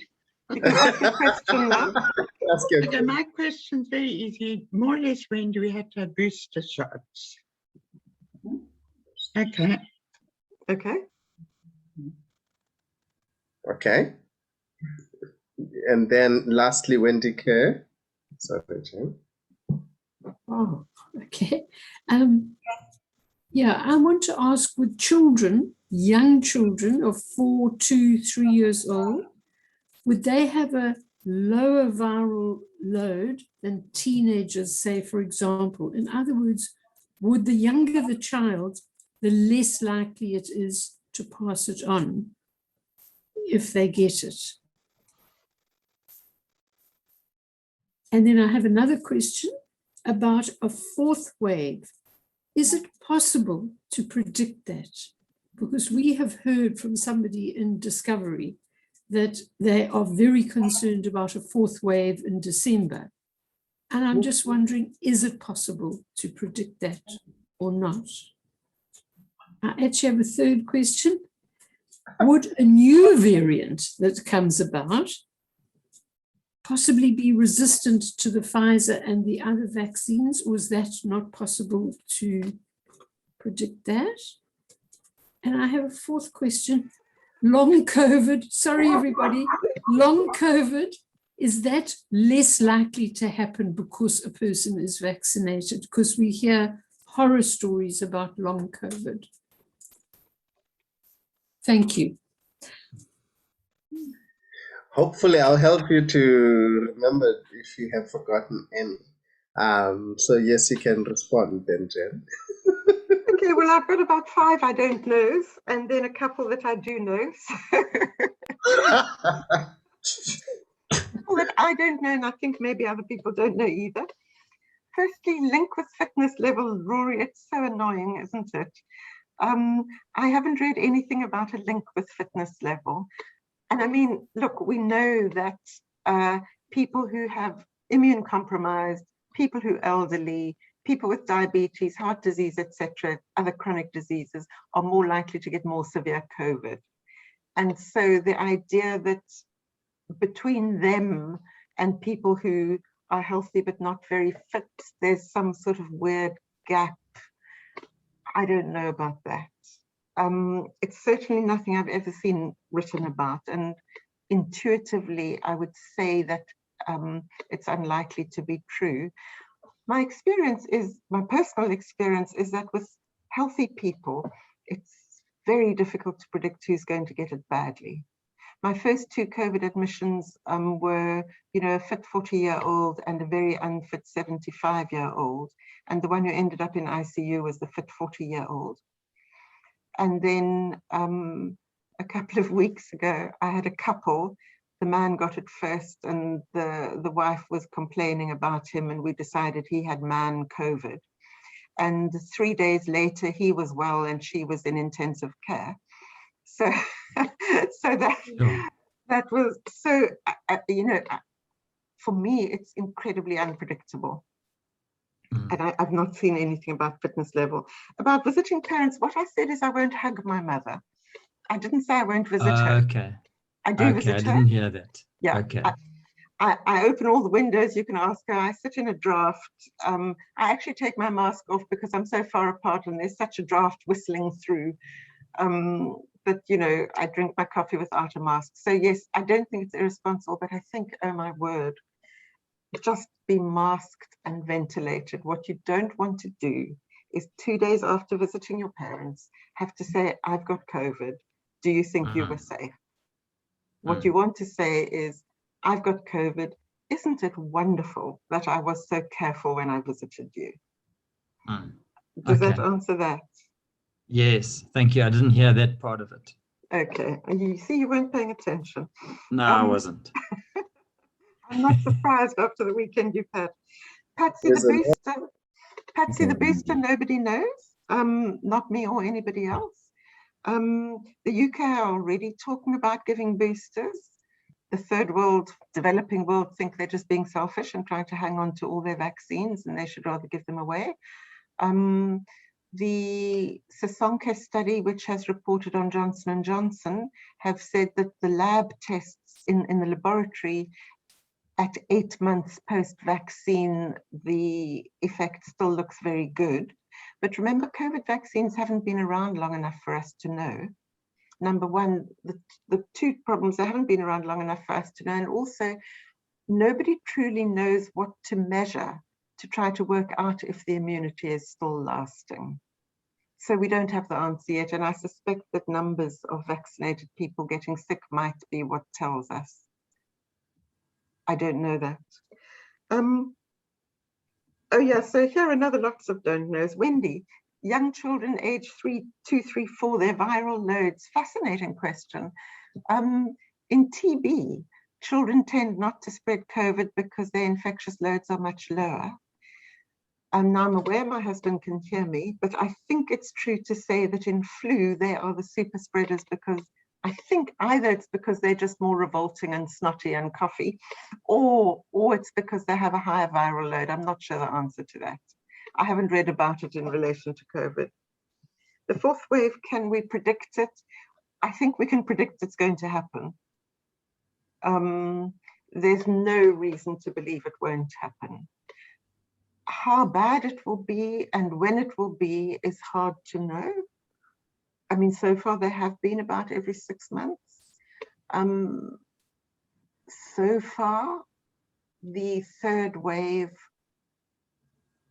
You can ask your question now. ask your Okay, my question's very easy. More or less, when do we have to have booster shots? Okay. Okay. Okay. And then lastly, Wendy Kerr. Sorry, Jane. Oh, okay. Yeah, I want to ask, with children, young children of 4 to 3 years old, would they have a lower viral load than teenagers, say, for example? In other words, would the younger the child, the less likely it is to pass it on if they get it? And then I have another question about a fourth wave. Is it possible to predict that? Because we have heard from somebody in Discovery that they are very concerned about a fourth wave in December. And I'm just wondering, is it possible to predict that or not? I actually have a third question. Would a new variant that comes about possibly be resistant to the Pfizer and the other vaccines, or is that not possible to predict that? And I have a fourth question. Long COVID, sorry everybody, long COVID, is that less likely to happen because a person is vaccinated? Because we hear horror stories about long COVID. Thank you. Hopefully, I'll help you to remember if you have forgotten any. So yes, you can respond then, Jen. Okay, well, I've got about 5 I don't know, and then a couple that I do know. That I don't know, and I think maybe other people don't know either. Firstly, link with fitness level, Rory, it's so annoying, isn't it? I haven't read anything about a link with fitness level. And I mean, look, we know that people who have immune compromised, people who are elderly, people with diabetes, heart disease, etc., other chronic diseases are more likely to get more severe COVID. And so the idea that between them and people who are healthy but not very fit, there's some sort of weird gap. I don't know about that. It's certainly nothing I've ever seen written about, and intuitively I would say that it's unlikely to be true. My experience is, my personal experience is that with healthy people, it's very difficult to predict who's going to get it badly. My first 2 COVID admissions were, you know, a fit 40-year-old and a very unfit 75-year-old. And the one who ended up in ICU was the fit 40-year-old. And then a couple of weeks ago, I had a couple. The man got it first and the wife was complaining about him, and we decided he had man COVID. And 3 days later, he was well and she was in intensive care. So, so that was, so, you know, for me, it's incredibly unpredictable. And I've not seen anything about fitness level. About visiting parents, what I said is I won't hug my mother. I didn't say I won't visit her. Okay. I do visit her. I didn't hear that. Yeah. Okay. I open all the windows, you can ask her. I sit in a draft. I actually take my mask off because I'm so far apart and there's such a draft whistling through that, you know, I drink my coffee without a mask. So yes, I don't think it's irresponsible, but I think, oh my word, just be masked and ventilated. What you don't want to do is 2 days after visiting your parents, have to say, I've got COVID. Do you think you were safe? What you want to say is, I've got COVID. Isn't it wonderful that I was so careful when I visited you? Does that answer that? Yes, thank you. I didn't hear that part of it. Okay, and you see you weren't paying attention. No, I wasn't. I'm not surprised after the weekend you've had. Patsy the booster, nobody knows, not me or anybody else. The UK are already talking about giving boosters. The third world, developing world, think they're just being selfish and trying to hang on to all their vaccines, and they should rather give them away. The Sasonke study, which has reported on Johnson & Johnson, have said that the lab tests in the laboratory at 8 months post-vaccine, the effect still looks very good. But remember, COVID vaccines haven't been around long enough for us to know. Number one, the two problems, they haven't been around long enough for us to know, and also nobody truly knows what to measure to try to work out if the immunity is still lasting. So we don't have the answer yet, and I suspect that numbers of vaccinated people getting sick might be what tells us. I don't know that. Oh yeah, so here are another lots of don't knows. Wendy, young children age 2, 3, 4, their viral loads. Fascinating question. In TB, children tend not to spread COVID because their infectious loads are much lower. Now I'm aware my husband can hear me, but I think it's true to say that in flu, they are the super spreaders, because I think either it's because they're just more revolting and snotty and coughy, or it's because they have a higher viral load. I'm not sure the answer to that. I haven't read about it in relation to COVID. The fourth wave, can we predict it? I think we can predict it's going to happen. There's no reason to believe it won't happen. How bad it will be and when it will be is hard to know. I mean, so far they have been about every 6 months. So far, the third wave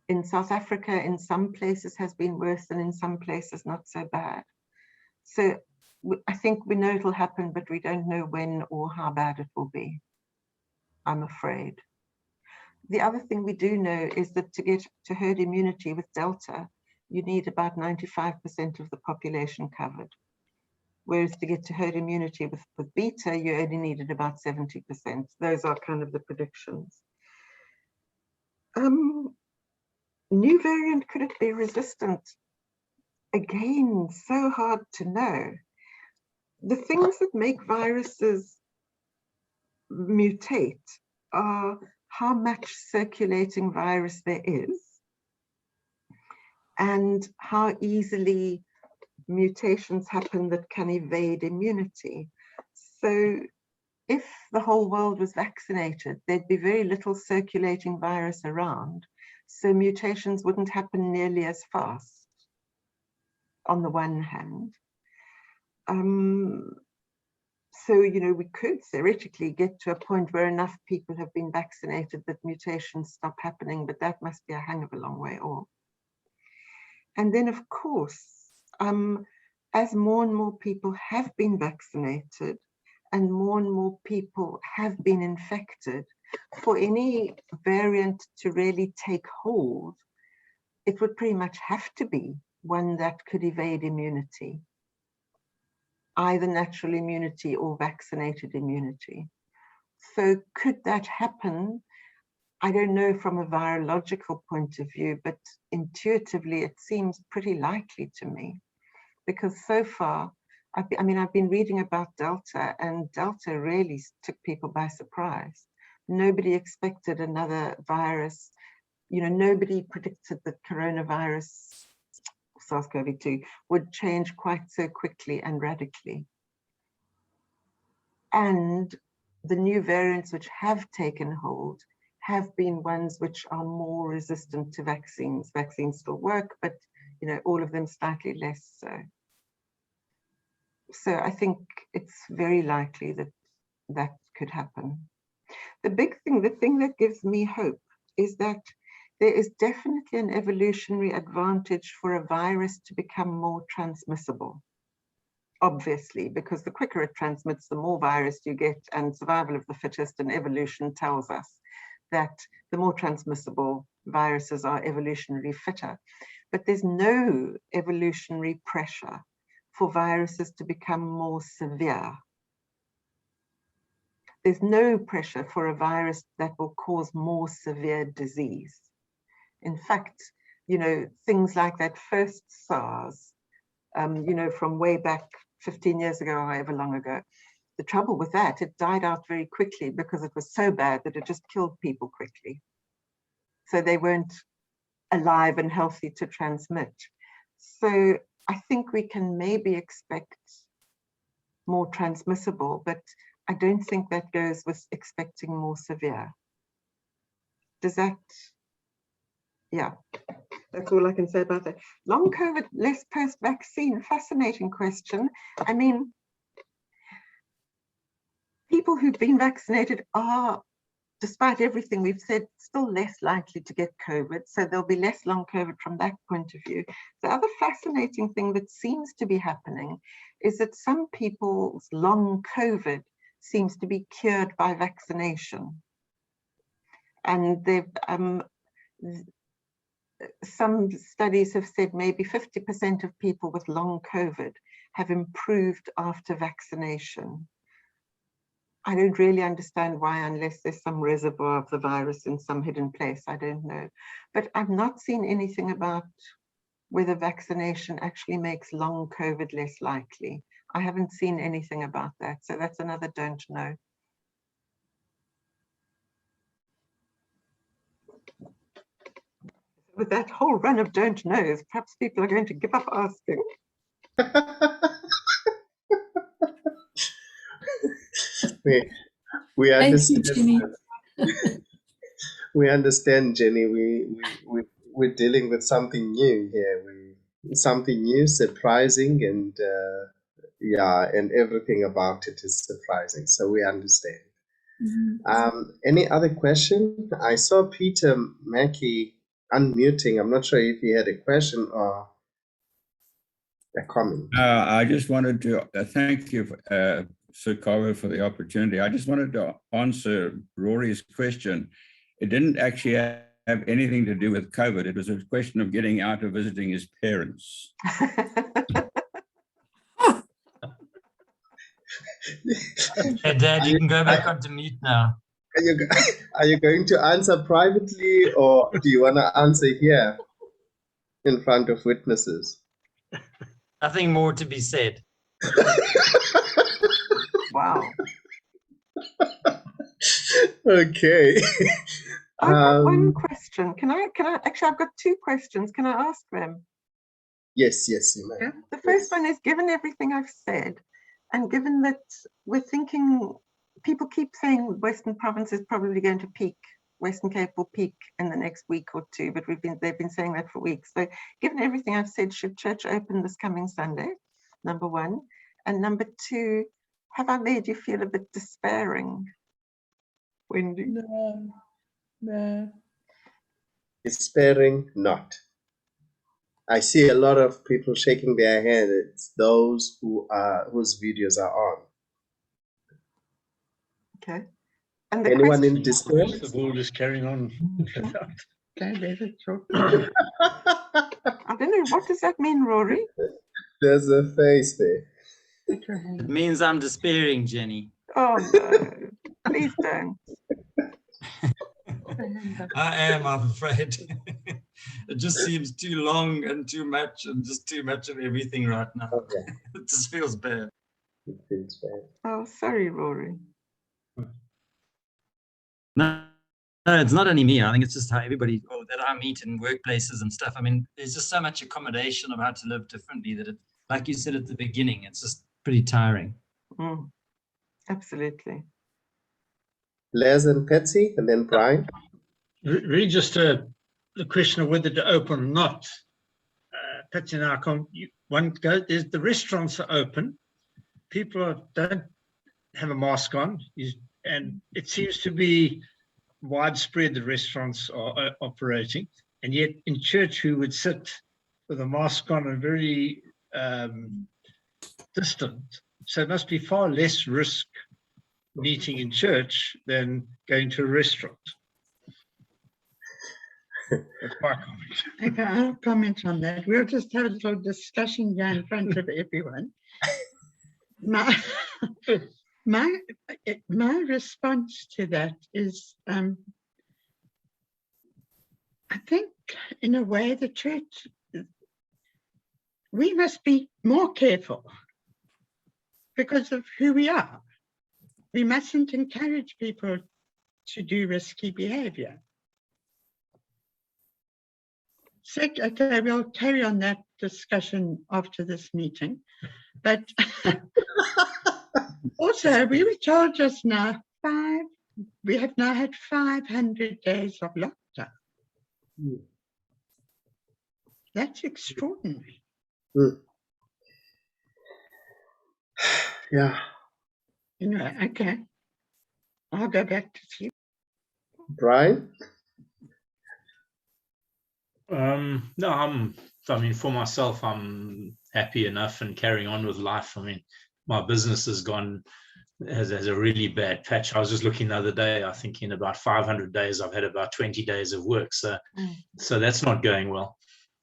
in South Africa in some places has been worse and in some places not so bad. So I think we know it'll happen, but we don't know when or how bad it will be, I'm afraid. The other thing we do know is that to get to herd immunity with Delta, you need about 95% of the population covered. Whereas to get to herd immunity with Beta, you only needed about 70%. Those are kind of the predictions. New variant, could it be resistant? Again, so hard to know. The things that make viruses mutate are how much circulating virus there is and how easily mutations happen that can evade immunity. So if the whole world was vaccinated, there'd be very little circulating virus around, so mutations wouldn't happen nearly as fast, on the one hand. So, you know, we could theoretically get to a point where enough people have been vaccinated that mutations stop happening, but that must be a hang of a long way off. And then, of course, as more and more people have been vaccinated and more people have been infected, for any variant to really take hold, it would pretty much have to be one that could evade immunity, either natural immunity or vaccinated immunity. So could that happen? I don't know from a virological point of view, but intuitively it seems pretty likely to me, because so far, I've been reading about Delta, and Delta really took people by surprise. Nobody expected another virus. You know, nobody predicted that coronavirus, SARS-CoV-2, would change quite so quickly and radically. And the new variants which have taken hold have been ones which are more resistant to vaccines. Vaccines still work, but you know, all of them slightly less so. So I think it's very likely that that could happen. The thing that gives me hope is that there is definitely an evolutionary advantage for a virus to become more transmissible. Obviously, because the quicker it transmits, the more virus you get, and survival of the fittest and evolution tells us that the more transmissible viruses are evolutionarily fitter. But there's no evolutionary pressure for viruses to become more severe. There's no pressure for a virus that will cause more severe disease. In fact, you know, things like that first SARS, you know, from way back 15 years ago, however long ago, the trouble with that, it died out very quickly because it was so bad that it just killed people quickly. So they weren't alive and healthy to transmit. So I think we can maybe expect more transmissible, but I don't think that goes with expecting more severe. Does that, yeah, that's all I can say about that. Long COVID, less post-vaccine, fascinating question. I mean, people who've been vaccinated are, despite everything we've said, still less likely to get COVID. So there'll be less long COVID from that point of view. The other fascinating thing that seems to be happening is that some people's long COVID seems to be cured by vaccination. And some studies have said maybe 50% of people with long COVID have improved after vaccination. I don't really understand why, unless there's some reservoir of the virus in some hidden place, I don't know. But I've not seen anything about whether vaccination actually makes long COVID less likely. I haven't seen anything about that. So that's another don't know. With that whole run of don't knows, perhaps people are going to give up asking. We understand. Thank you, Jenny. We understand, Jenny. We're dealing with something new here. Something new, surprising, and yeah, and everything about it is surprising. So we understand. Any other question? I saw Peter Mackey unmuting. I'm not sure if he had a question or a comment. I just wanted to thank you, Sir Carver, for the opportunity. I just wanted to answer Rory's question. It didn't actually have anything to do with COVID. It was a question of getting out of visiting his parents. Hey, Dad, you can go back onto mute now. Are you going to answer privately, or do you want to answer here in front of witnesses? Nothing more to be said. Wow. Okay. I've got one question. Can I actually, I've got two questions. Can I ask them? Yes, you may. Yeah. The first one is, given everything I've said, and given that we're thinking, people keep saying Western Province is probably going to peak, Western Cape will peak in the next week or two, but they've been saying that for weeks. So given everything I've said, should church open this coming Sunday? Number one. And number two, have I made you feel a bit despairing, Wendy? No. Despairing not. I see a lot of people shaking their head. It's those whose videos are on. Okay. And the anyone question, in despair? The ball just carrying on. I don't know, what does that mean, Rory? There's a face there. It means I'm despairing, Jenny. Oh no, please don't. I am, I'm afraid. It just seems too long and too much and just too much of everything right now. Okay. It just feels bad. It feels bad. Oh, sorry, Rory. No, it's not only me. I think it's just how everybody that I meet in workplaces and stuff. I mean, there's just so much accommodation of how to live differently that, like you said at the beginning, it's just pretty tiring. Absolutely. Les and Patsy, and then Brian. Really just the question of whether to open or not. Patsy and I the restaurants are open. People don't have a mask on, and it seems to be widespread the restaurants are operating, and yet in church we would sit with a mask on and very distant. So it must be far less risk meeting in church than going to a restaurant. That's my comment. Okay, I'll comment on that. We'll just have a little discussion here in front of everyone. My response to that is, I think in a way the church, we must be more careful because of who we are. We mustn't encourage people to do risky behavior. Okay, we'll carry on that discussion after this meeting. But Also, we were told just now, we have now had 500 days of lockdown. That's extraordinary. Yeah. You know, okay. I'll go back to sleep. Brian? No, I mean, for myself, I'm happy enough and carrying on with life. I mean, my business has a really bad patch. I was just looking the other day, I think in about 500 days, I've had about 20 days of work. So that's not going well.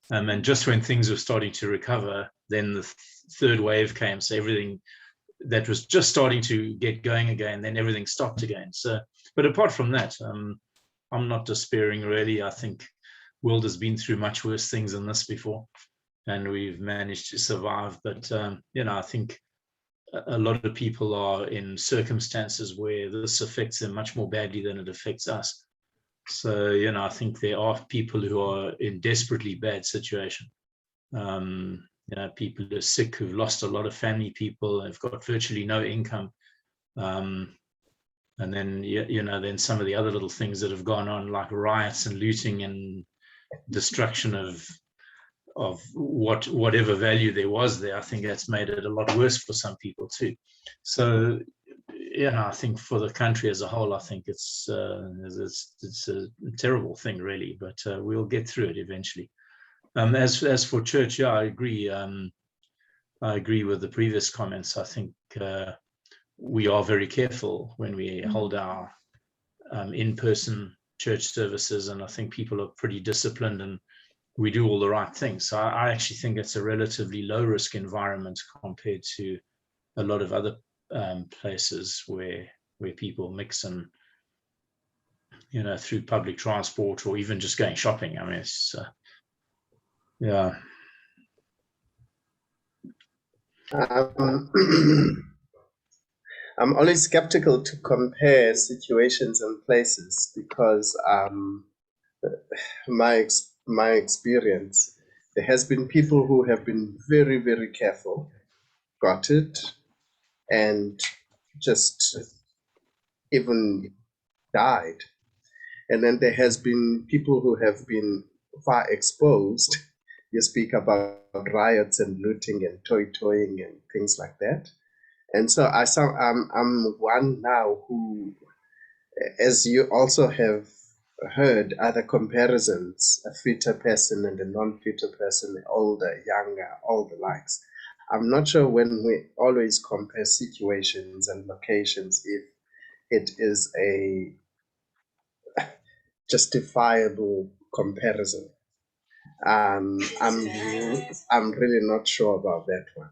And just when things were starting to recover, then the third wave came. So everything that was just starting to get going again, then everything stopped again. So, but apart from that, I'm not despairing really. I think world has been through much worse things than this before, and we've managed to survive. But I think a lot of people are in circumstances where this affects them much more badly than it affects us. So I think there are people who are in desperately bad situation. People who are sick, who've lost a lot of family people, have got virtually no income. And then then some of the other little things that have gone on, like riots and looting and destruction of whatever value there was there. I think that's made it a lot worse for some people too. So I think for the country as a whole, I think it's a terrible thing really, but we'll get through it eventually. As for church, I agree. I agree with the previous comments. I think we are very careful when we hold our in-person church services, and I think people are pretty disciplined and we do all the right things. So I actually think it's a relatively low-risk environment compared to a lot of other places where people mix and through public transport or even just going shopping. I mean, it's yeah. I'm always skeptical to compare situations and places because my experience, there has been people who have been very, very careful, got it, and just even died. And then there has been people who have been far exposed. You speak about riots and looting and toying and things like that. And so I'm one now who, as you also have heard, other comparisons, a fitter person and a non-fitter person, older, younger, all the likes. I'm not sure when we always compare situations and locations if it is a justifiable comparison. I'm really not sure about that one.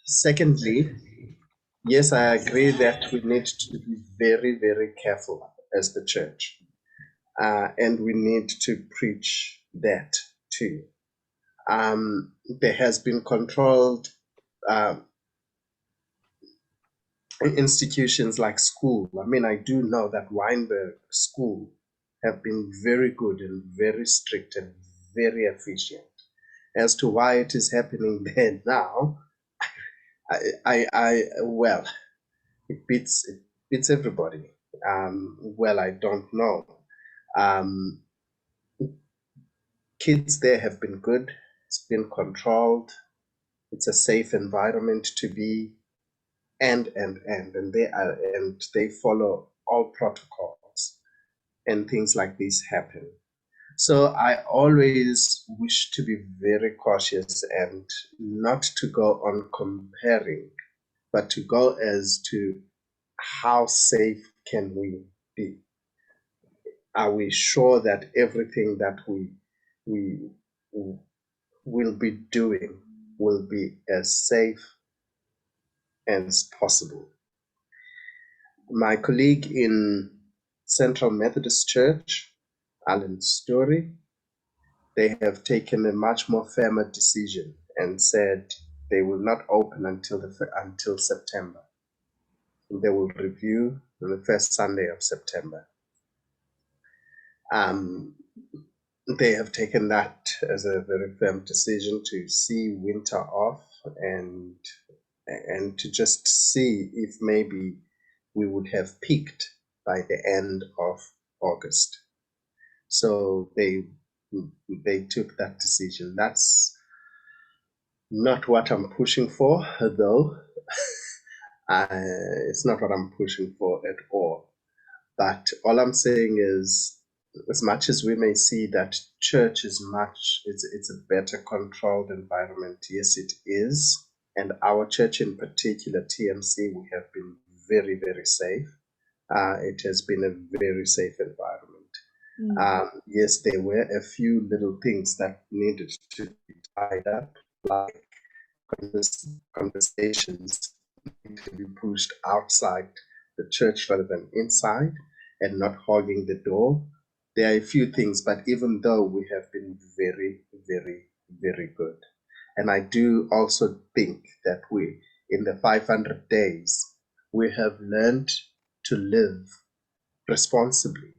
Secondly, yes, I agree that we need to be very, very careful as the church, and we need to preach that too. There has been controlled institutions like school. I mean, I do know that Weinberg School have been very good and very strict and very efficient. As to why it is happening there now, well, it beats everybody. Well, I don't know. Kids there have been good. It's been controlled. It's a safe environment to be, and they follow all protocols, and things like this happen. So I always wish to be very cautious and not to go on comparing, but to go as to how safe can we be? Are we sure that everything that we will be doing will be as safe as possible? My colleague in Central Methodist Church, Alan Story, they have taken a much more firmer decision and said they will not open until September. They will review on the first Sunday of September. They have taken that as a very firm decision to see winter off and to just see if maybe we would have peaked by the end of August. So they took that decision. That's not what I'm pushing for, though. It's not what I'm pushing for at all. But all I'm saying is, as much as we may see that church is it's a better controlled environment. Yes, it is. And our church in particular, TMC, we have been very, very safe. It has been a very safe environment. Yes, there were a few little things that needed to be tied up, like conversations need to be pushed outside the church rather than inside, and not hogging the door. There are a few things, but even though we have been very, very, very good. And I do also think that we, in the 500 days, we have learned to live responsibly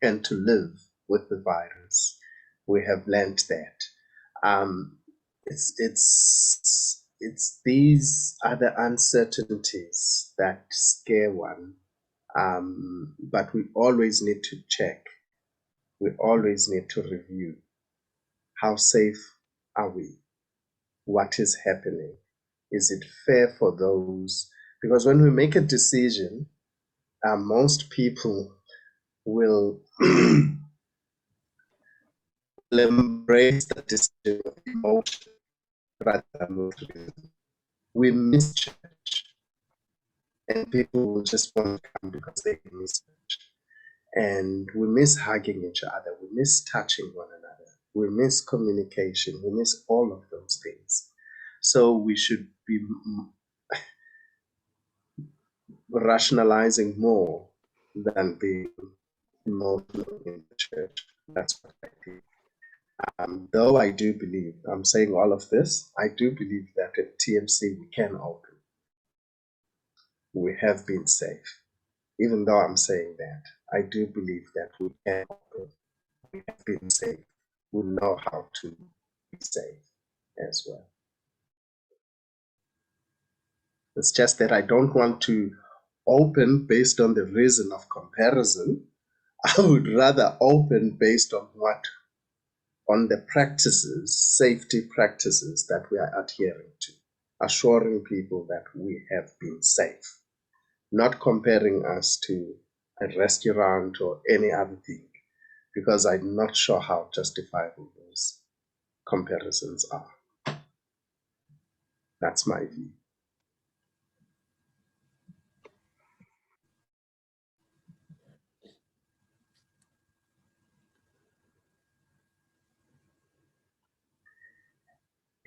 and to live with the virus. We have learned that. It's these are the uncertainties that scare one. But we always need to check. We always need to review. How safe are we? What is happening? Is it fair for those? Because when we make a decision, most people will embrace the decision with emotion rather than with reason. We miss church, and people will just want to come because they miss church. And we miss hugging each other. We miss touching one another. We miss communication. We miss all of those things. So we should be rationalizing more than being emotional in the church. That's what I think. Though I do believe, I'm saying all of this, I do believe that at TMC we can open. We have been safe. Even though I'm saying that, I do believe that we can open. We have been safe. We know how to be safe as well. It's just that I don't want to open based on the reason of comparison. I would rather open based on the practices, safety practices that we are adhering to, assuring people that we have been safe, not comparing us to a restaurant or any other thing, because I'm not sure how justifiable those comparisons are. That's my view.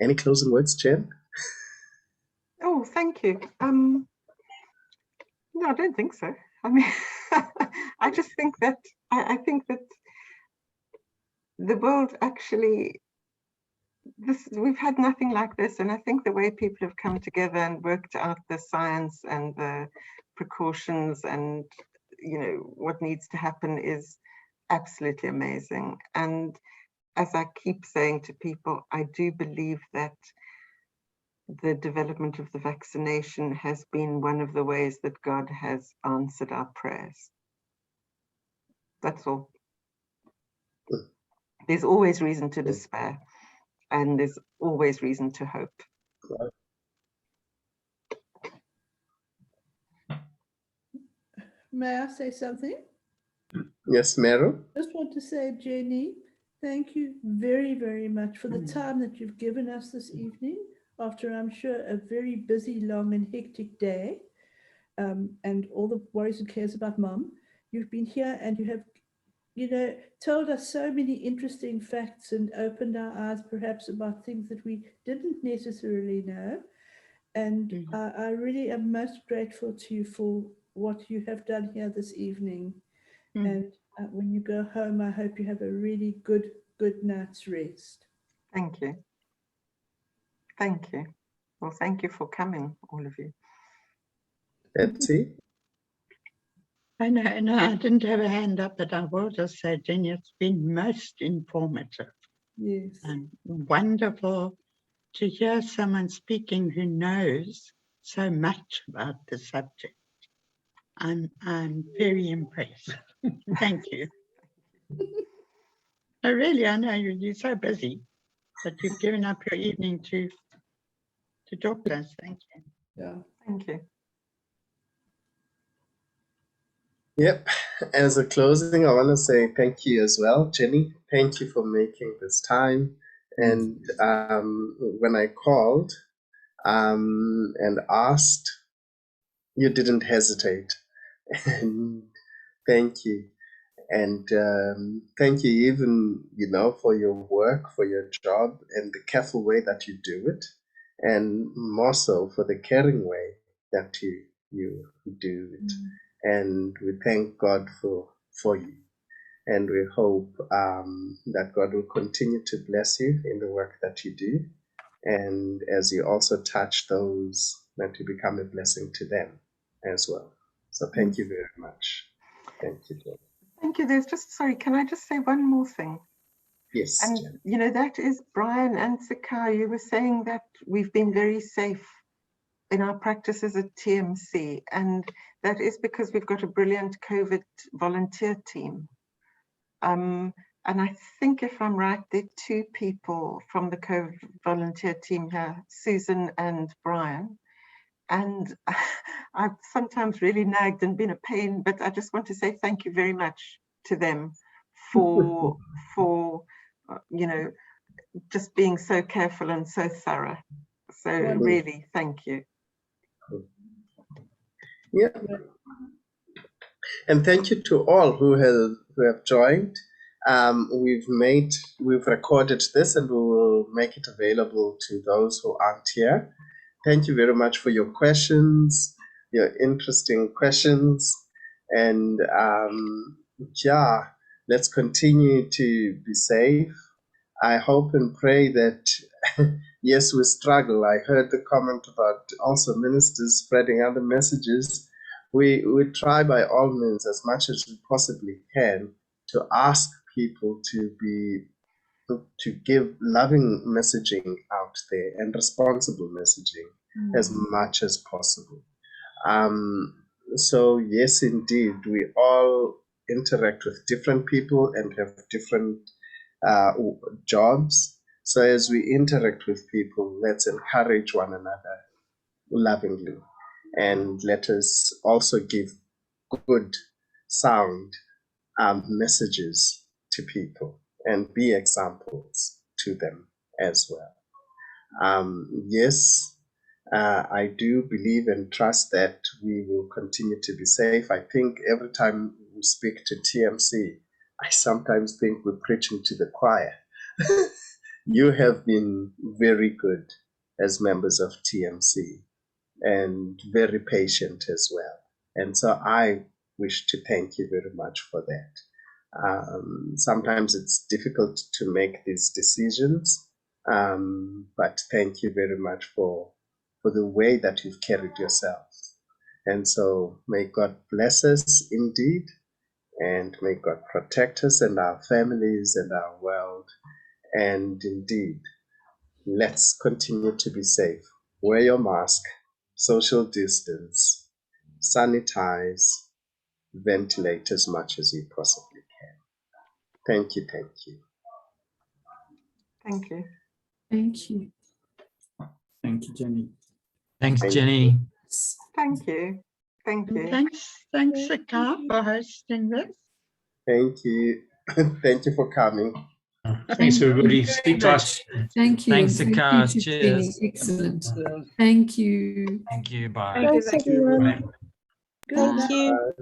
Any closing words, Jen? Oh, thank you. No, I don't think so. I mean, I just think that I think that the world actually, we've had nothing like this, and I think the way people have come together and worked out the science and the precautions and what needs to happen is absolutely amazing. And as I keep saying to people, I do believe that the development of the vaccination has been one of the ways that God has answered our prayers. That's all. There's always reason to despair, and there's always reason to hope. May I say something? Yes, Meryl? Just want to say, Jenny, thank you very, very much for the time that you've given us this evening after, I'm sure, a very busy, long and hectic day, and all the worries and cares about Mom. You've been here and you have, told us so many interesting facts and opened our eyes perhaps about things that we didn't necessarily know. And I really am most grateful to you for what you have done here this evening. And when you go home, I hope you have a really good night's rest. Thank you. Thank you. Well, thank you for coming, all of you. Betsy? I know, I didn't have a hand up, but I will just say, Jenny, it's been most informative. Yes. And wonderful to hear someone speaking who knows so much about the subject. I'm very impressed. Thank you. Oh, really, I know you're so busy, but you've given up your evening to talk to us. Thank you. Yeah, thank you. Yep. As a closing, I want to say thank you as well, Jenny. Thank you for making this time. And when I called and asked, you didn't hesitate. And thank you. And thank you even, for your work, for your job, and the careful way that you do it. And more so for the caring way that you do it. And we thank God for you. And we hope that God will continue to bless you in the work that you do. And as you also touch those, that you become a blessing to them as well. So thank you very much. Thank you, Jen. Thank you. There's just, sorry, can I just say one more thing? Yes. And, Jen. that is Brian and Sakar, you were saying that we've been very safe in our practices at TMC, and that is because we've got a brilliant COVID volunteer team. And I think if I'm right, there are 2 people from the COVID volunteer team here, Susan and Brian. And I've sometimes really nagged and been a pain, but I just want to say thank you very much to them for just being so careful and so thorough. So really, thank you. Yeah. And thank you to all who have joined. We've recorded this and we will make it available to those who aren't here. Thank you very much for your questions, your interesting questions. And let's continue to be safe. I hope and pray that, yes, we struggle. I heard the comment about also ministers spreading other messages. We try by all means, as much as we possibly can, to ask people to give loving messaging out there and responsible messaging as much as possible. So yes, indeed, we all interact with different people and have different jobs. So as we interact with people, let's encourage one another lovingly, and let us also give good, sound messages to people and be examples to them as well. Yes, I do believe and trust that we will continue to be safe. I think every time we speak to TMC, I sometimes think we're preaching to the choir. You have been very good as members of TMC and very patient as well. And so I wish to thank you very much for that. Sometimes it's difficult to make these decisions, but thank you very much for the way that you've carried yourselves. And so may God bless us indeed, and may God protect us and our families and our world. And indeed, let's continue to be safe. Wear your mask, social distance, sanitize, ventilate as much as you possibly can. Thank you, thank you. Thank you. Thank you. Thank you, Jenny. Thanks, Jenny. You. Thank you. Thank you. Thanks, Sakar, for hosting this. Thank you. Thank you for coming. Thanks, everybody. Speak to us. Thank you. Thanks, Thank Sakar. you to Jenny. Cheers. Excellent. Thank you. Thank you. Bye. Thank you. Thanks, everyone. Bye. Thank you.